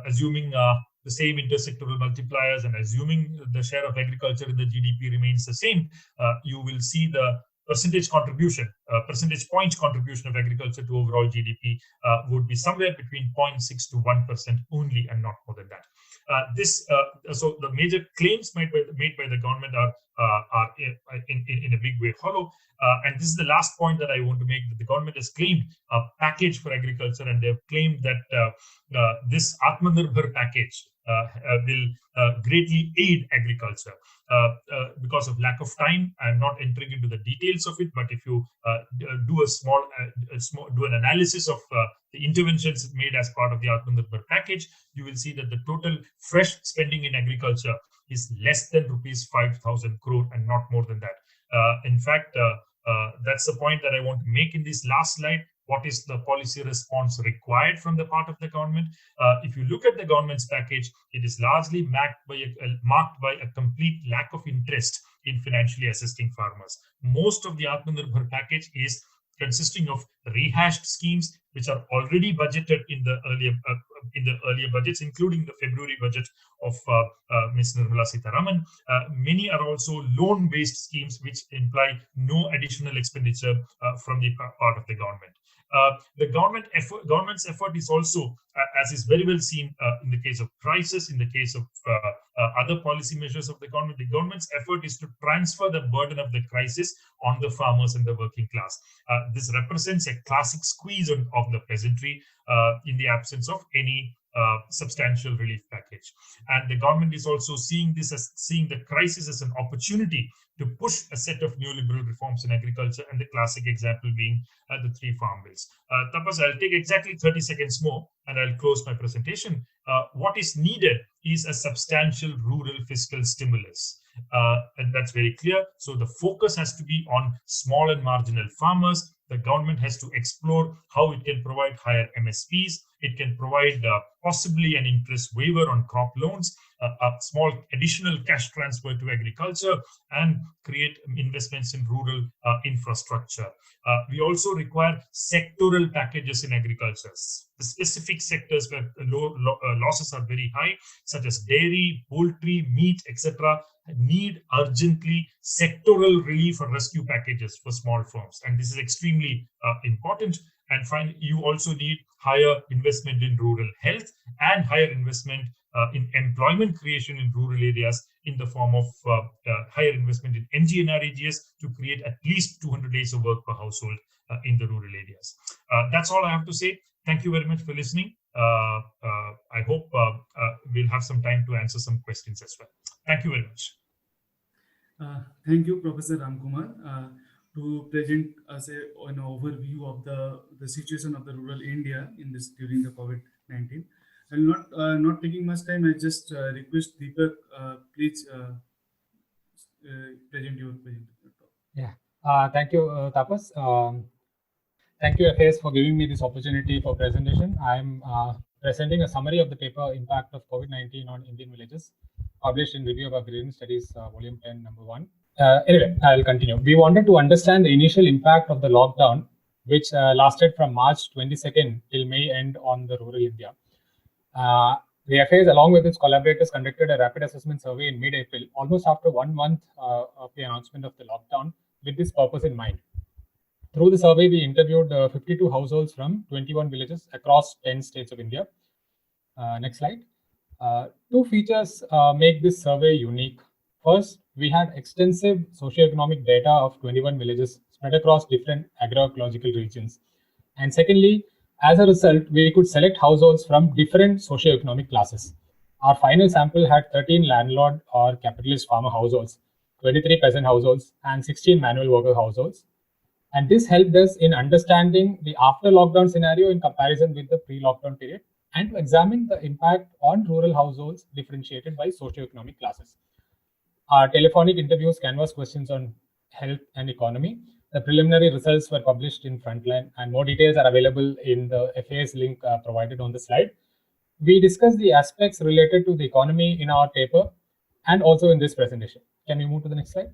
assuming the same intersectoral multipliers and assuming the share of agriculture in the GDP remains the same, you will see the percentage point contribution of agriculture to overall GDP would be somewhere between 0.6 to 1% only, and not more than that. So the major claims made by the government are in a big way hollow. And this is the last point that I want to make, that the government has claimed a package for agriculture, and they've claimed that this Atmanirbhar package will greatly aid agriculture. Because of lack of time, I'm not entering into the details of it, but if you do an analysis of the interventions made as part of the Atmanirbhar package, you will see that the total fresh spending in agriculture is less than rupees 5,000 crore and not more than that. In fact, that's the point that I want to make in this last slide. What is the policy response required from the part of the government? If you look at the government's package, it is largely marked by a complete lack of interest in financially assisting farmers. Most of the Atmanirbhar package is consisting of rehashed schemes which are already budgeted in the earlier budgets, including the February budget of Ms. Nirmala Sitharaman. Many are also loan-based schemes which imply no additional expenditure from the part of the government. The government's effort is also, as is very well seen in the case of prices, in the case of other policy measures of the government's effort is to transfer the burden of the crisis on the farmers and the working class. This represents a classic squeeze of the peasantry in the absence of any substantial relief package. And the government is also seeing the crisis as an opportunity to push a set of neoliberal reforms in agriculture, and the classic example being the 3 farm bills. Tapas, I'll take exactly 30 seconds more and I'll close my presentation. What is needed is a substantial rural fiscal stimulus. And that's very clear. So the focus has to be on small and marginal farmers. The government has to explore how it can provide higher MSPs. It can provide possibly an interest waiver on crop loans, a small additional cash transfer to agriculture, and create investments in rural infrastructure. We also require sectoral packages in agriculture. The specific sectors where losses are very high, such as dairy, poultry, meat, etc., need urgently sectoral relief or rescue packages for small firms. And this is extremely important. And finally, you also need higher investment in rural health and higher investment in employment creation in rural areas in the form of higher investment in MGNREGS to create at least 200 days of work per household in the rural areas. That's all I have to say. Thank you very much for listening. I hope we'll have some time to answer some questions as well. Thank you very much. Thank you, Professor Ramakumar, to present us an overview of the situation of the rural India in this during the COVID-19. And not taking much time, I just request Deepak, please present your presentation. Yeah, thank you, Tapas. Thank you, FAS, for giving me this opportunity for presentation. I'm presenting a summary of the paper Impact of COVID-19 on Indian Villages, published in Review of Agrarian Studies, Volume 10, Number 1. Anyway, I'll continue. We wanted to understand the initial impact of the lockdown, which lasted from March 22nd till May end on the rural India. The FAS, along with its collaborators, conducted a rapid assessment survey in mid-April, almost after 1 month of the announcement of the lockdown, with this purpose in mind. Through the survey, we interviewed 52 households from 21 villages across 10 states of India. Next slide. 2 features make this survey unique. First, we had extensive socioeconomic data of 21 villages spread across different agroecological regions. And secondly, as a result, we could select households from different socioeconomic classes. Our final sample had 13 landlord or capitalist farmer households, 23 peasant households, and 16 manual worker households. And this helped us in understanding the after lockdown scenario in comparison with the pre-lockdown period, and to examine the impact on rural households differentiated by socioeconomic classes. Our telephonic interviews canvassed questions on health and economy. The preliminary results were published in Frontline, and more details are available in the FAS link provided on the slide. We discussed the aspects related to the economy in our paper and also in this presentation. Can we move to the next slide?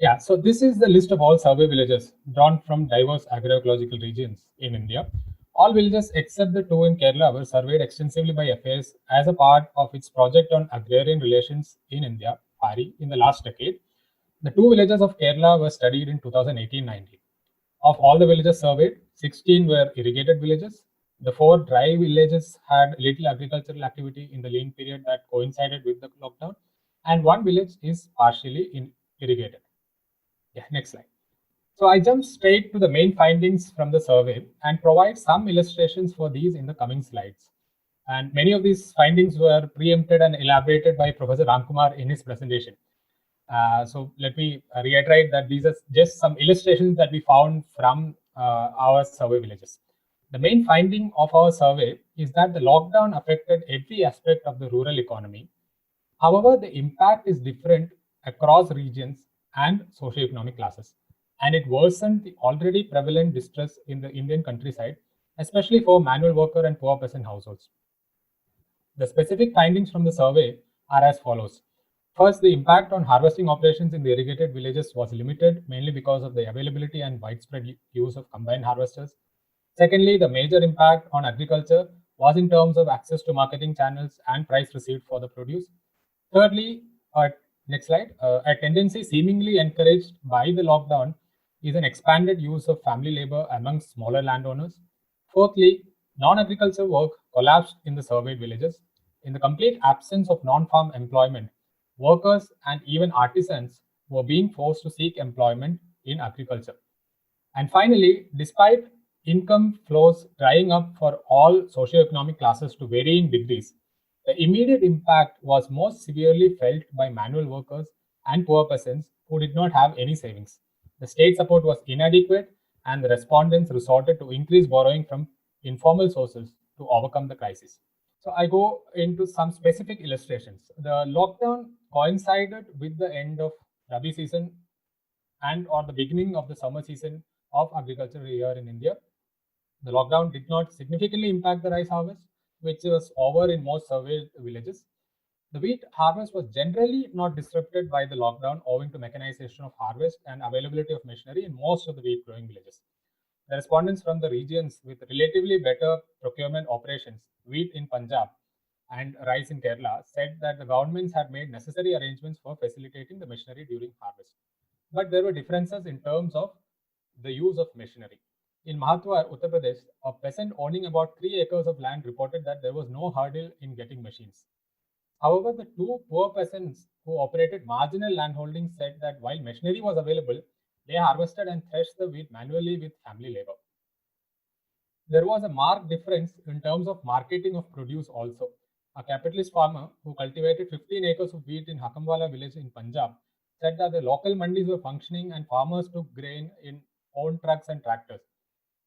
Yeah, so this is the list of all survey villages drawn from diverse agroecological regions in India. All villages except the 2 in Kerala were surveyed extensively by FAS as a part of its project on agrarian relations in India, PARI, in the last decade. The 2 villages of Kerala were studied in 2018-19. Of all the villages surveyed, 16 were irrigated villages. The 4 dry villages had little agricultural activity in the lean period that coincided with the lockdown, and 1 village is partially irrigated. Yeah, next slide. So I jump straight to the main findings from the survey and provide some illustrations for these in the coming slides. And many of these findings were preempted and elaborated by Professor Ramakumar in his presentation. So let me reiterate that these are just some illustrations that we found from our survey villages. The main finding of our survey is that the lockdown affected every aspect of the rural economy. However, the impact is different across regions and socioeconomic classes, and it worsened the already prevalent distress in the Indian countryside, especially for manual worker and poor peasant households. The specific findings from the survey are as follows. First, the impact on harvesting operations in the irrigated villages was limited, mainly because of the availability and widespread use of combined harvesters. Secondly, the major impact on agriculture was in terms of access to marketing channels and price received for the produce. Thirdly, next slide, a tendency seemingly encouraged by the lockdown is an expanded use of family labor among smaller landowners. Fourthly, non-agriculture work collapsed in the surveyed villages. In the complete absence of non-farm employment, workers and even artisans were being forced to seek employment in agriculture. And finally, despite income flows drying up for all socioeconomic classes to varying degrees, the immediate impact was most severely felt by manual workers and poor peasants who did not have any savings. The state support was inadequate, and the respondents resorted to increase borrowing from informal sources to overcome the crisis. So I go into some specific illustrations. The lockdown coincided with the end of Rabi season and or the beginning of the summer season of agricultural year in India. The lockdown did not significantly impact the rice harvest, which was over in most surveyed villages. The wheat harvest was generally not disrupted by the lockdown owing to mechanization of harvest and availability of machinery in most of the wheat growing villages. The respondents from the regions with relatively better procurement operations, wheat in Punjab and rice in Kerala, said that the governments had made necessary arrangements for facilitating the machinery during harvest. But there were differences in terms of the use of machinery. In Mahatwar, Uttar Pradesh, a peasant owning about 3 acres of land reported that there was no hurdle in getting machines. However, the two poor peasants who operated marginal landholdings said that while machinery was available, they harvested and threshed the wheat manually with family labor. There was a marked difference in terms of marketing of produce also. A capitalist farmer who cultivated 15 acres of wheat in Hakamwala village in Punjab said that the local mandis were functioning and farmers took grain in own trucks and tractors.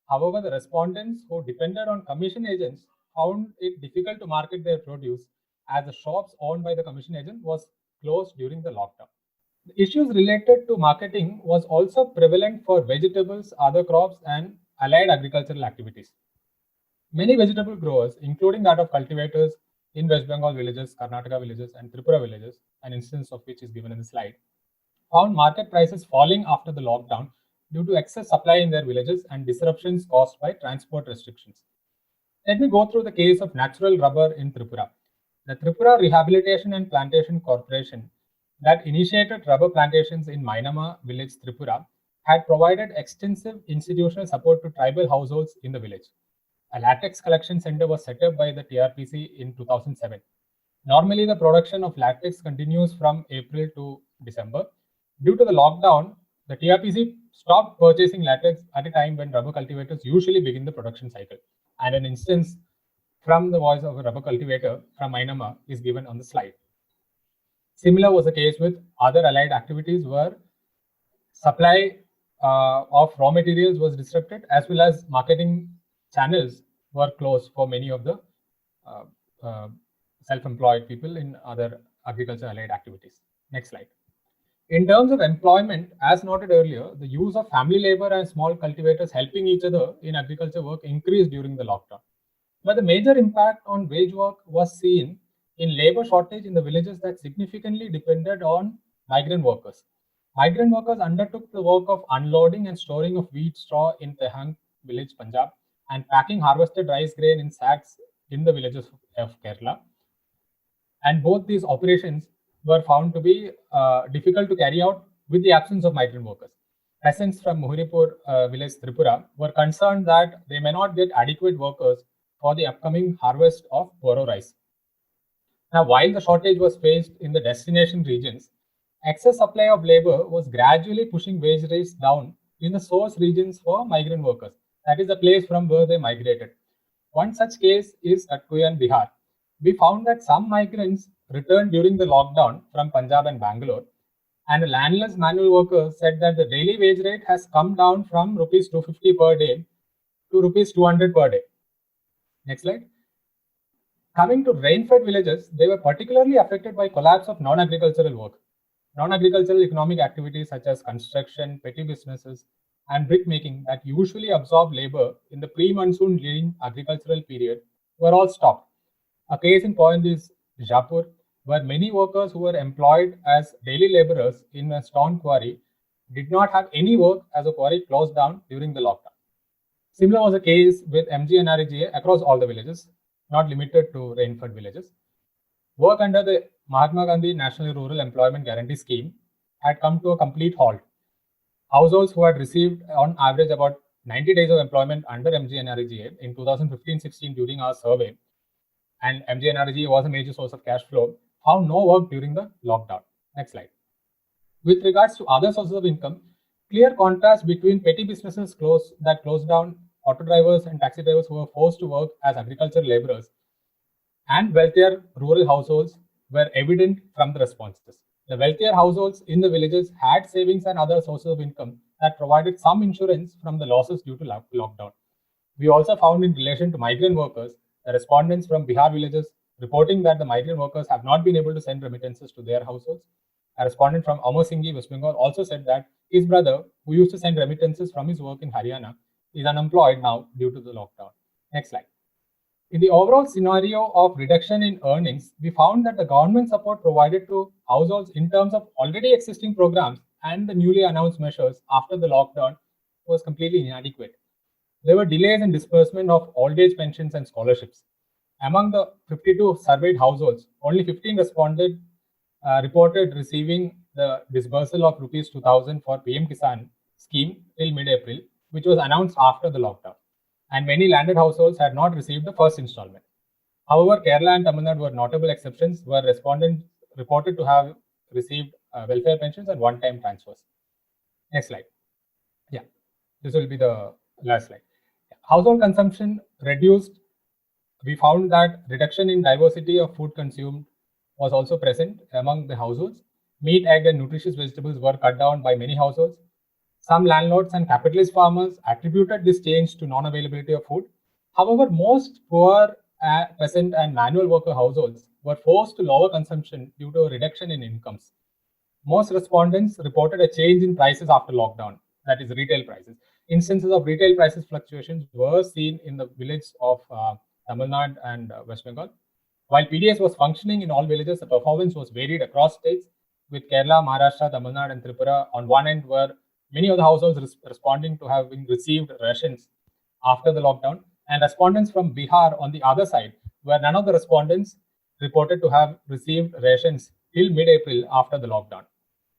However, the respondents who depended on commission agents found it difficult to market their produce as the shops owned by the commission agent was closed during the lockdown. The issues related to marketing was also prevalent for vegetables, other crops, and allied agricultural activities. Many vegetable growers, including that of cultivators in West Bengal villages, Karnataka villages, and Tripura villages, an instance of which is given in the slide, found market prices falling after the lockdown due to excess supply in their villages and disruptions caused by transport restrictions. Let me go through the case of natural rubber in Tripura. The Tripura Rehabilitation and Plantation Corporation that initiated rubber plantations in Mainama village, Tripura, had provided extensive institutional support to tribal households in the village. A latex collection center was set up by the TRPC in 2007. Normally, the production of latex continues from April to December. Due to the lockdown, the TRPC stopped purchasing latex at a time when rubber cultivators usually begin the production cycle. And an instance from the voice of a rubber cultivator from Mainama is given on the slide. Similar was the case with other allied activities where supply of raw materials was disrupted, as well as marketing channels were closed for many of the self-employed people in other agriculture allied activities. Next slide. In terms of employment, as noted earlier, the use of family labor and small cultivators helping each other in agriculture work increased during the lockdown. But the major impact on wage work was seen in labor shortage in the villages that significantly depended on migrant workers. Migrant workers undertook the work of unloading and storing of wheat straw in Tehang village, Punjab, and packing harvested rice grain in sacks in the villages of Kerala. And both these operations were found to be difficult to carry out with the absence of migrant workers. Peasants from Muhuripur village, Tripura, were concerned that they may not get adequate workers for the upcoming harvest of Boro rice. Now, while the shortage was faced in the destination regions, excess supply of labor was gradually pushing wage rates down in the source regions for migrant workers. That is the place from where they migrated. One such case is Katkuyan, Bihar. We found that some migrants returned during the lockdown from Punjab and Bangalore, and a landless manual worker said that the daily wage rate has come down from rupees 250 per day to rupees 200 per day. Next slide. Coming to rain-fed villages, they were particularly affected by collapse of non-agricultural work. Non-agricultural economic activities such as construction, petty businesses, and brick making that usually absorb labor in the pre-monsoon lean agricultural period were all stopped. A case in point is Jaipur, where many workers who were employed as daily laborers in a stone quarry did not have any work as the quarry closed down during the lockdown. Similar was the case with MGNREGA across all the villages, not limited to rain-fed villages. Work under the Mahatma Gandhi National Rural Employment Guarantee Scheme had come to a complete halt. Households who had received on average about 90 days of employment under MGNREGA in 2015-16 during our survey, and MGNREGA was a major source of cash flow, found no work during the lockdown. Next slide. With regards to other sources of income, clear contrast between petty businesses that closed down auto drivers and taxi drivers who were forced to work as agricultural laborers, and wealthier rural households were evident from the responses. The wealthier households in the villages had savings and other sources of income that provided some insurance from the losses due to lockdown. We also found in relation to migrant workers, the respondents from Bihar villages reporting that the migrant workers have not been able to send remittances to their households. A respondent from Amar Singhi, West Bengal, also said that his brother, who used to send remittances from his work in Haryana, is unemployed now due to the lockdown. Next slide. In the overall scenario of reduction in earnings, we found that the government support provided to households in terms of already existing programs and the newly announced measures after the lockdown was completely inadequate. There were delays in disbursement of old age pensions and scholarships. Among the 52 surveyed households, only 15 reported receiving the disbursal of rupees 2,000 for PM Kisan scheme till mid-April, which was announced after the lockdown. And many landed households had not received the first installment. However, Kerala and Tamil Nadu were notable exceptions, where respondents reported to have received welfare pensions and one-time transfers. Next slide. Yeah, this will be the last slide. Household consumption reduced. We found that reduction in diversity of food consumed was also present among the households. Meat, egg, and nutritious vegetables were cut down by many households. Some landlords and capitalist farmers attributed this change to non-availability of food. However, most poor, peasant, and manual worker households were forced to lower consumption due to a reduction in incomes. Most respondents reported a change in prices after lockdown, that is, retail prices. Instances of retail prices fluctuations were seen in the village of Tamil Nadu and West Bengal. While PDS was functioning in all villages, the performance was varied across states, with Kerala, Maharashtra, Tamil Nadu, and Tripura on one end were many of the households responding to having received rations after the lockdown, and respondents from Bihar on the other side, where none of the respondents reported to have received rations till mid-April after the lockdown.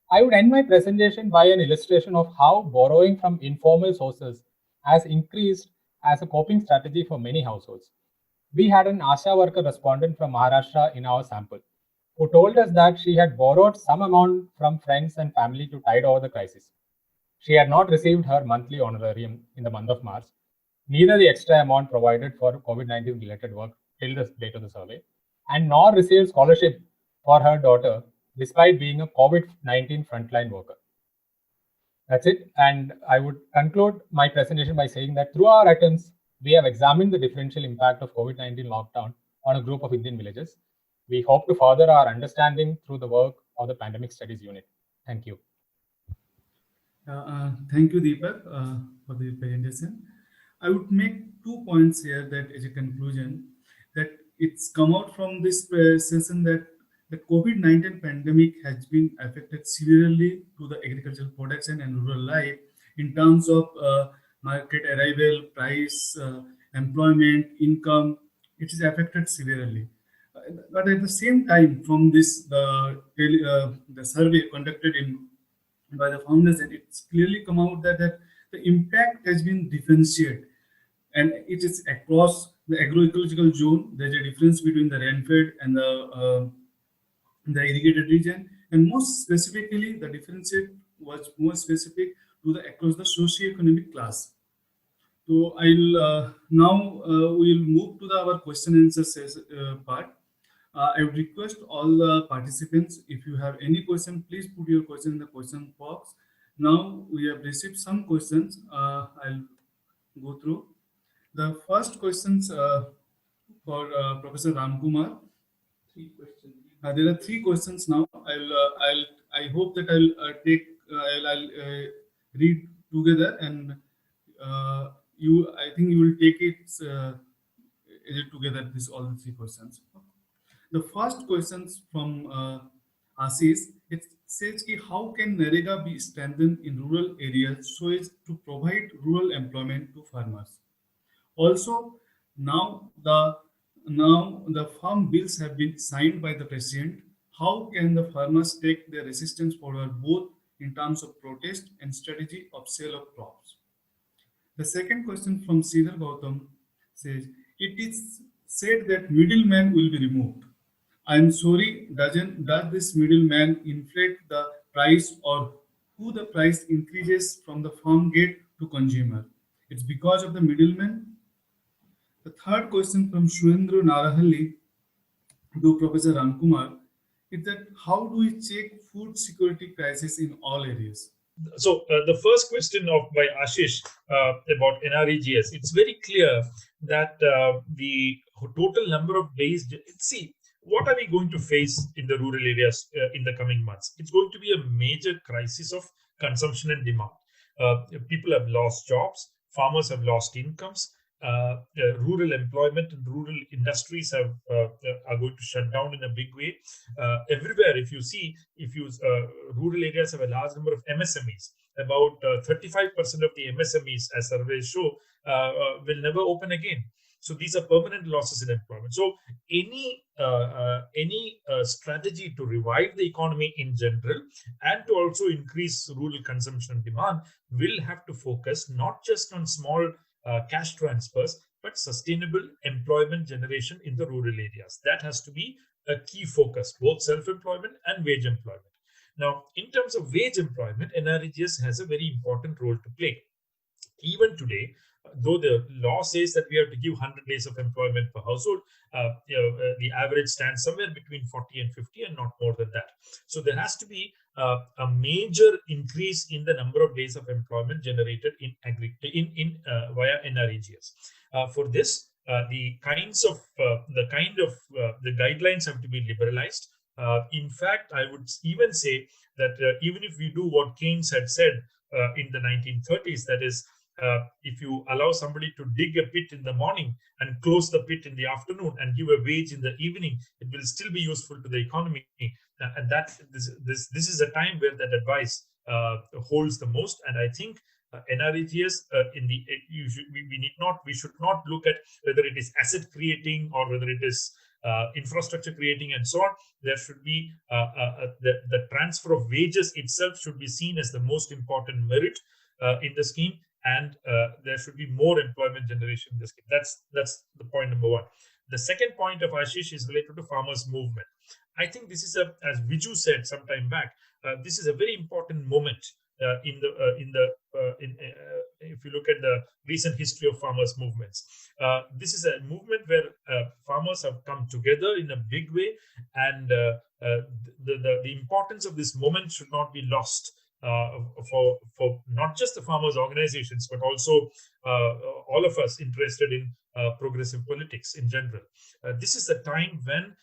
I would end my presentation by an illustration of how borrowing from informal sources has increased as a coping strategy for many households. We had an ASHA worker respondent from Maharashtra in our sample, who told us that she had borrowed some amount from friends and family to tide over the crisis. She had not received her monthly honorarium in the month of March, neither the extra amount provided for COVID-19 related work till the date of the survey, and nor received scholarship for her daughter despite being a COVID-19 frontline worker. That's it. And I would conclude my presentation by saying that through our attempts, we have examined the differential impact of COVID-19 lockdown on a group of Indian villages. We hope to further our understanding through the work of the Pandemic Studies Unit. Thank you. Thank you, Deepak, for the presentation. I would make 2 points here that as a conclusion, that it's come out from this session that the COVID-19 pandemic has been affected severely to the agricultural production and rural life in terms of market arrival, price, employment, income. It is affected severely. But at the same time, from this the survey conducted by the foundation, it's clearly come out that the impact has been differentiated, and it is across the agroecological zone. There's a difference between the rainfed and the irrigated region, and most specifically, the differentiate was more specific to the across the socio-economic class. So I'll now we'll move to our question and answer part. I would request all the participants, if you have any question, please put your question in the question box. Now we have received some questions. I'll go through. The first questions for Professor Ramakumar. 3 questions. There are 3 questions now. I hope that I'll read together, and I think you will take it together. All the 3 questions. The first questions from Ashish, it says, how can NREGA be strengthened in rural areas so as to provide rural employment to farmers? Also, now the farm bills have been signed by the president. How can the farmers take their resistance forward, both in terms of protest and strategy of sale of crops? The second question from Sridhar Gautam says, it is said that middleman will be removed. I am sorry, does this middleman inflate the price, or who the price increases from the farm gate to consumer? It's because of the middlemen. The third question from Shwendru Narahalli to Professor Ramakumar is that how do we check food security crisis in all areas? So the first question of by Ashish about NREGS, it's very clear that the total number of days. See, what are we going to face in the rural areas in the coming months? It's going to be a major crisis of consumption and demand. People have lost jobs, farmers have lost incomes. Rural employment and rural industries are going to shut down in a big way. Everywhere, if you see, rural areas have a large number of MSMEs. About 35% of the MSMEs, as surveys show, will never open again. So these are permanent losses in employment. So any strategy to revive the economy in general and to also increase rural consumption and demand will have to focus not just on small cash transfers, but sustainable employment generation in the rural areas. That has to be a key focus, both self-employment and wage employment. Now, in terms of wage employment, NREGS has a very important role to play. Even today, though the law says that we have to give 100 days of employment per household, the average stands somewhere between 40 and 50 and not more than that. So there has to be a major increase in the number of days of employment generated via NREGS. For this, the guidelines have to be liberalized. In fact, I would even say that even if we do what Keynes had said in the 1930s, that is, if you allow somebody to dig a pit in the morning and close the pit in the afternoon and give a wage in the evening, it will still be useful to the economy. And this is a time where that advice holds the most. And I think NREGS we should not look at whether it is asset creating or whether it is infrastructure creating and so on. There should be the transfer of wages itself should be seen as the most important merit in the scheme. And there should be more employment generation in this scheme. That's the point number one. The second point of Ashish is related to farmers' movement. I think this is as Vijoo said some time back, this is a very important moment if you look at the recent history of farmers' movements. This is a movement where farmers have come together in a big way, and the importance of this moment should not be lost. For not just the farmers' organizations, but also all of us interested in progressive politics in general. This is the time when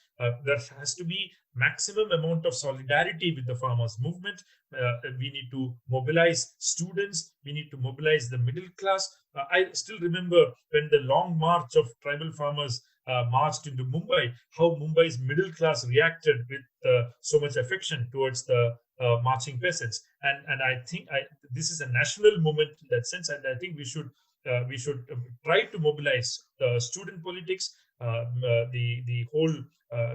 there has to be maximum amount of solidarity with the farmers' movement. We need to mobilize students. We need to mobilize the middle class. I still remember when the long march of tribal farmers marched into Mumbai, how Mumbai's middle class reacted with so much affection towards the marching peasants. And I think this is a national movement in that sense. And I think we should try to mobilize student politics, the whole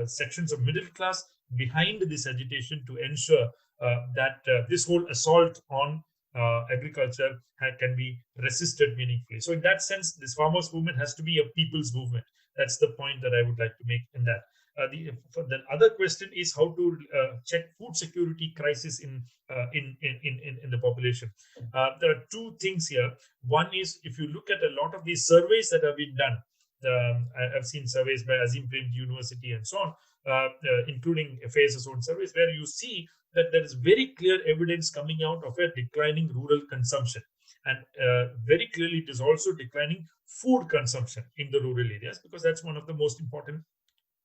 sections of middle class behind this agitation to ensure that this whole assault on agriculture can be resisted meaningfully. So in that sense, this farmers' movement has to be a people's movement. That's the point that I would like to make in that. The other question is how to check food security crisis in the population. There are two things here. One is, if you look at a lot of these surveys that have been done, I've seen surveys by Azim Premji University and so on, including FAS's own surveys, where you see that there is very clear evidence coming out of a declining rural consumption. And very clearly, it is also declining food consumption in the rural areas, because that's one of the most important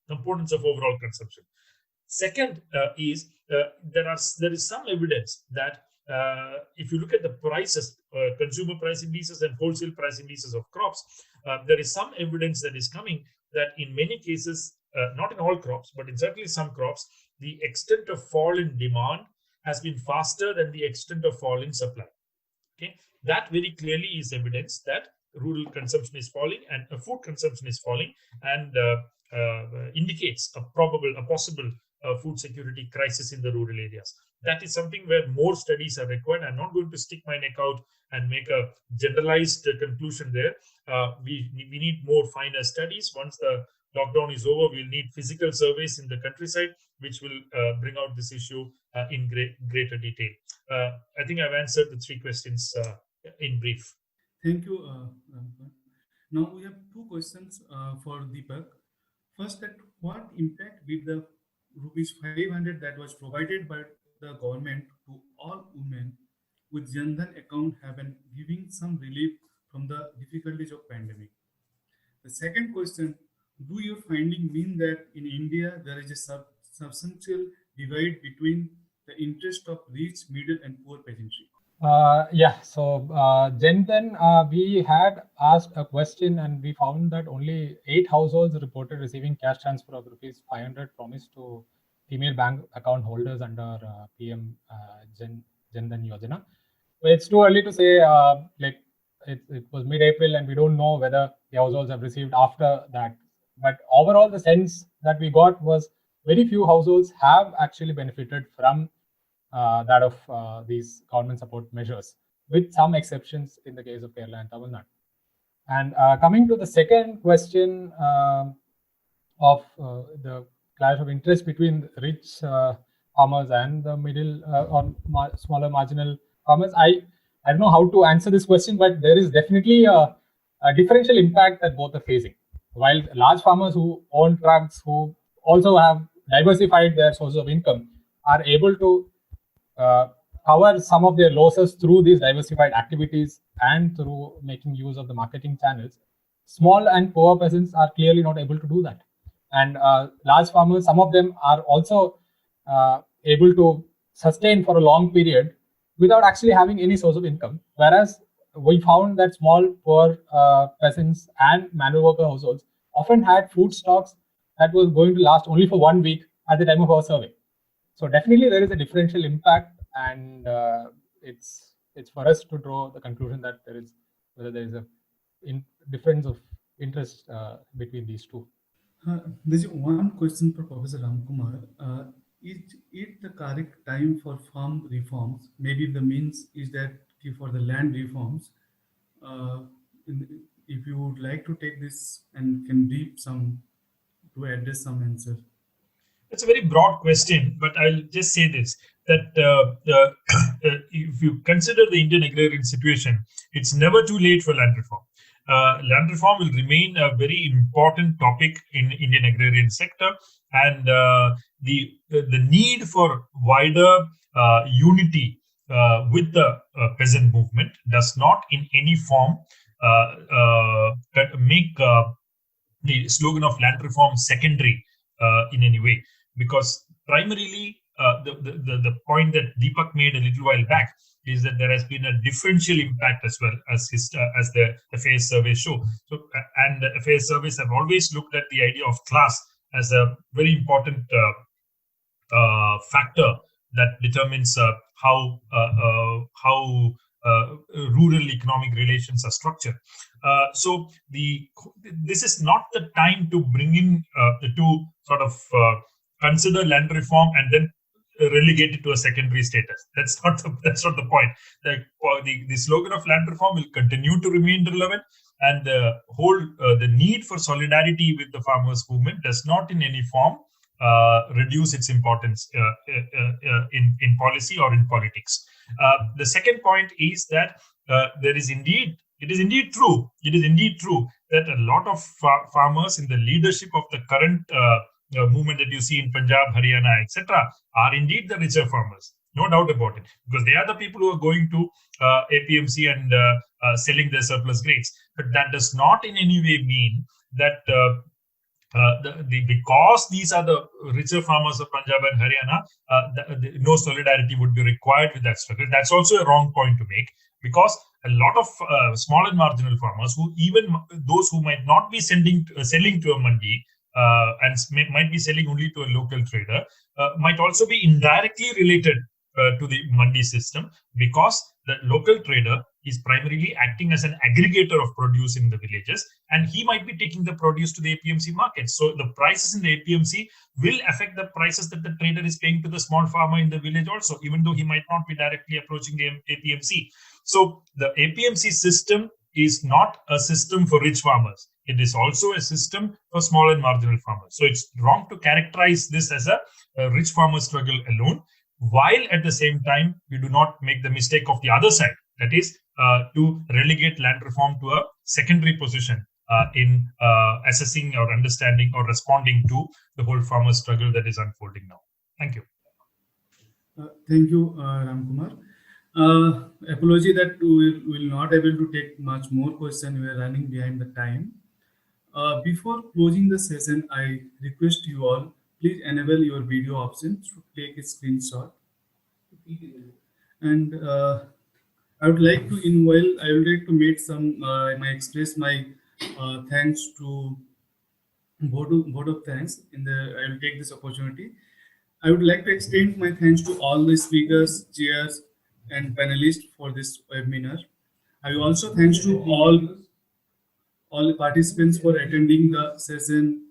components of overall consumption. Second is there is some evidence that if you look at the prices, consumer price indices and wholesale price indices of crops, there is some evidence that is coming that in many cases, not in all crops, but in certainly some crops, the extent of fall in demand has been faster than the extent of fall in supply. Okay, that very clearly is evidence that rural consumption is falling and food consumption is falling, and indicates a possible food security crisis in the rural areas. That is something where more studies are required. I'm not going to stick my neck out and make a generalized conclusion there. We need more finer studies. Once the lockdown is over, we'll need physical surveys in the countryside, which will bring out this issue in greater detail. I think I've answered the three questions in brief. Thank you, Ramkumar. Now we have two questions for Deepak. First, that what impact did the rupees 500 that was provided by the government to all women with Jan Dhan account have been giving some relief from the difficulties of pandemic? The second question, do your finding mean that in India there is a substantial divide between the interest of rich, middle and poor peasantry? Then we had asked a question and we found that only 8 households reported receiving cash transfer of rupees 500 promised to female bank account holders under PM Jan Dhan Yojana. But it's too early to say, it was mid-April and we don't know whether the households have received after that. But overall, the sense that we got was very few households have actually benefited from that of these government support measures, with some exceptions in the case of Kerala and Tamil Nadu. And coming to the second question of the clash of interest between rich farmers and the middle or smaller marginal farmers, I don't know how to answer this question, but there is definitely a differential impact that both are facing. While large farmers who own trucks, who also have diversified their sources of income, are able to cover some of their losses through these diversified activities and through making use of the marketing channels, small and poor peasants are clearly not able to do that. And large farmers, some of them are also able to sustain for a long period without actually having any source of income. Whereas we found that small, poor peasants and manual worker households often had food stocks that was going to last only for 1 week at the time of our survey. So definitely there is a differential impact, and it's for us to draw the conclusion that whether there is a difference of interest between these two. There's one question for Professor Ramakumar. Is it the correct time for farm reforms? Maybe the means is that for the land reforms. If you would like to take this and can deep some to address some answer. It's a very broad question, but I'll just say this, that if you consider the Indian agrarian situation, it's never too late for land reform. Land reform will remain a very important topic in Indian agrarian sector, and the need for wider unity with the peasant movement does not in any form make the slogan of land reform secondary in any way, because primarily the point that Deepak made a little while back is that there has been a differential impact as well as the affairs surveys show. So, and the affairs surveys have always looked at the idea of class as a very important factor that determines how rural economic relations are structured. So this is not the time to bring in to sort of consider land reform and then relegate it to a secondary status. That's not the point. The slogan of land reform will continue to remain relevant, and the need for solidarity with the farmers' movement does not in any form reduce its importance in policy or in politics. The second point is that it is indeed true that a lot of farmers in the leadership of the current movement that you see in Punjab, Haryana, etc., are indeed the richer farmers. No doubt about it, because they are the people who are going to APMC and selling their surplus grains. But that does not in any way mean that because these are the richer farmers of Punjab and Haryana, no solidarity would be required with that struggle. That's also a wrong point to make, because a lot of small and marginal farmers, who even those who might not be selling to a mandi and might be selling only to a local trader, might also be indirectly related to the mandi system, because the local trader is primarily acting as an aggregator of produce in the villages, and he might be taking the produce to the APMC market. So the prices in the APMC will affect the prices that the trader is paying to the small farmer in the village also, even though he might not be directly approaching the APMC. So the APMC system is not a system for rich farmers. It is also a system for small and marginal farmers. So it's wrong to characterize this as a rich farmer struggle alone, while at the same time we do not make the mistake of the other side. That is, to relegate land reform to a secondary position in assessing or understanding or responding to the whole farmer struggle that is unfolding now. Thank you. Thank you, Ramakumar. Apology that we will not able to take much more question. We are running behind the time. Before closing the session, I request you all, please enable your video option to take a screenshot. And I would like to make some, express my thanks to vote of thanks. I will take this opportunity. I would like to extend my thanks to all the speakers, chairs, and panelists for this webinar. I also thanks to all the participants for attending the session.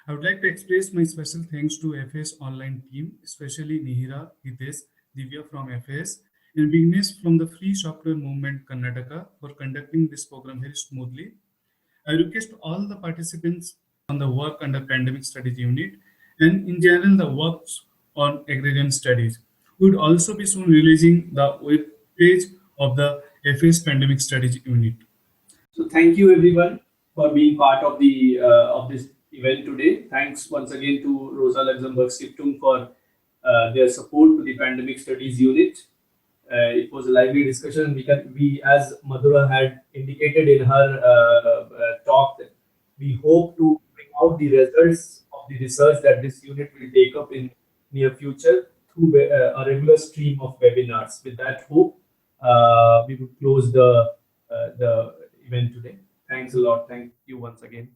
I would like to express my special thanks to FAS online team, especially Nihira, Hitesh, Divya from FAS, and Vignesh from the Free Software Movement Karnataka for conducting this program very smoothly. I request all the participants on the work under Pandemic Studies Unit and in general the works on agrarian studies. We would also be soon releasing the web page of the FAS Pandemic Studies Unit. So thank you everyone for being part of the of this event today. Thanks once again to Rosa-Luxemburg Stiftung for their support to the Pandemic Studies Unit. It was a lively discussion. We, as Madhura had indicated in her talk, that we hope to bring out the results of the research that this unit will take up in near future through a regular stream of webinars. With that hope, we will close the event today. Thanks a lot. Thank you once again.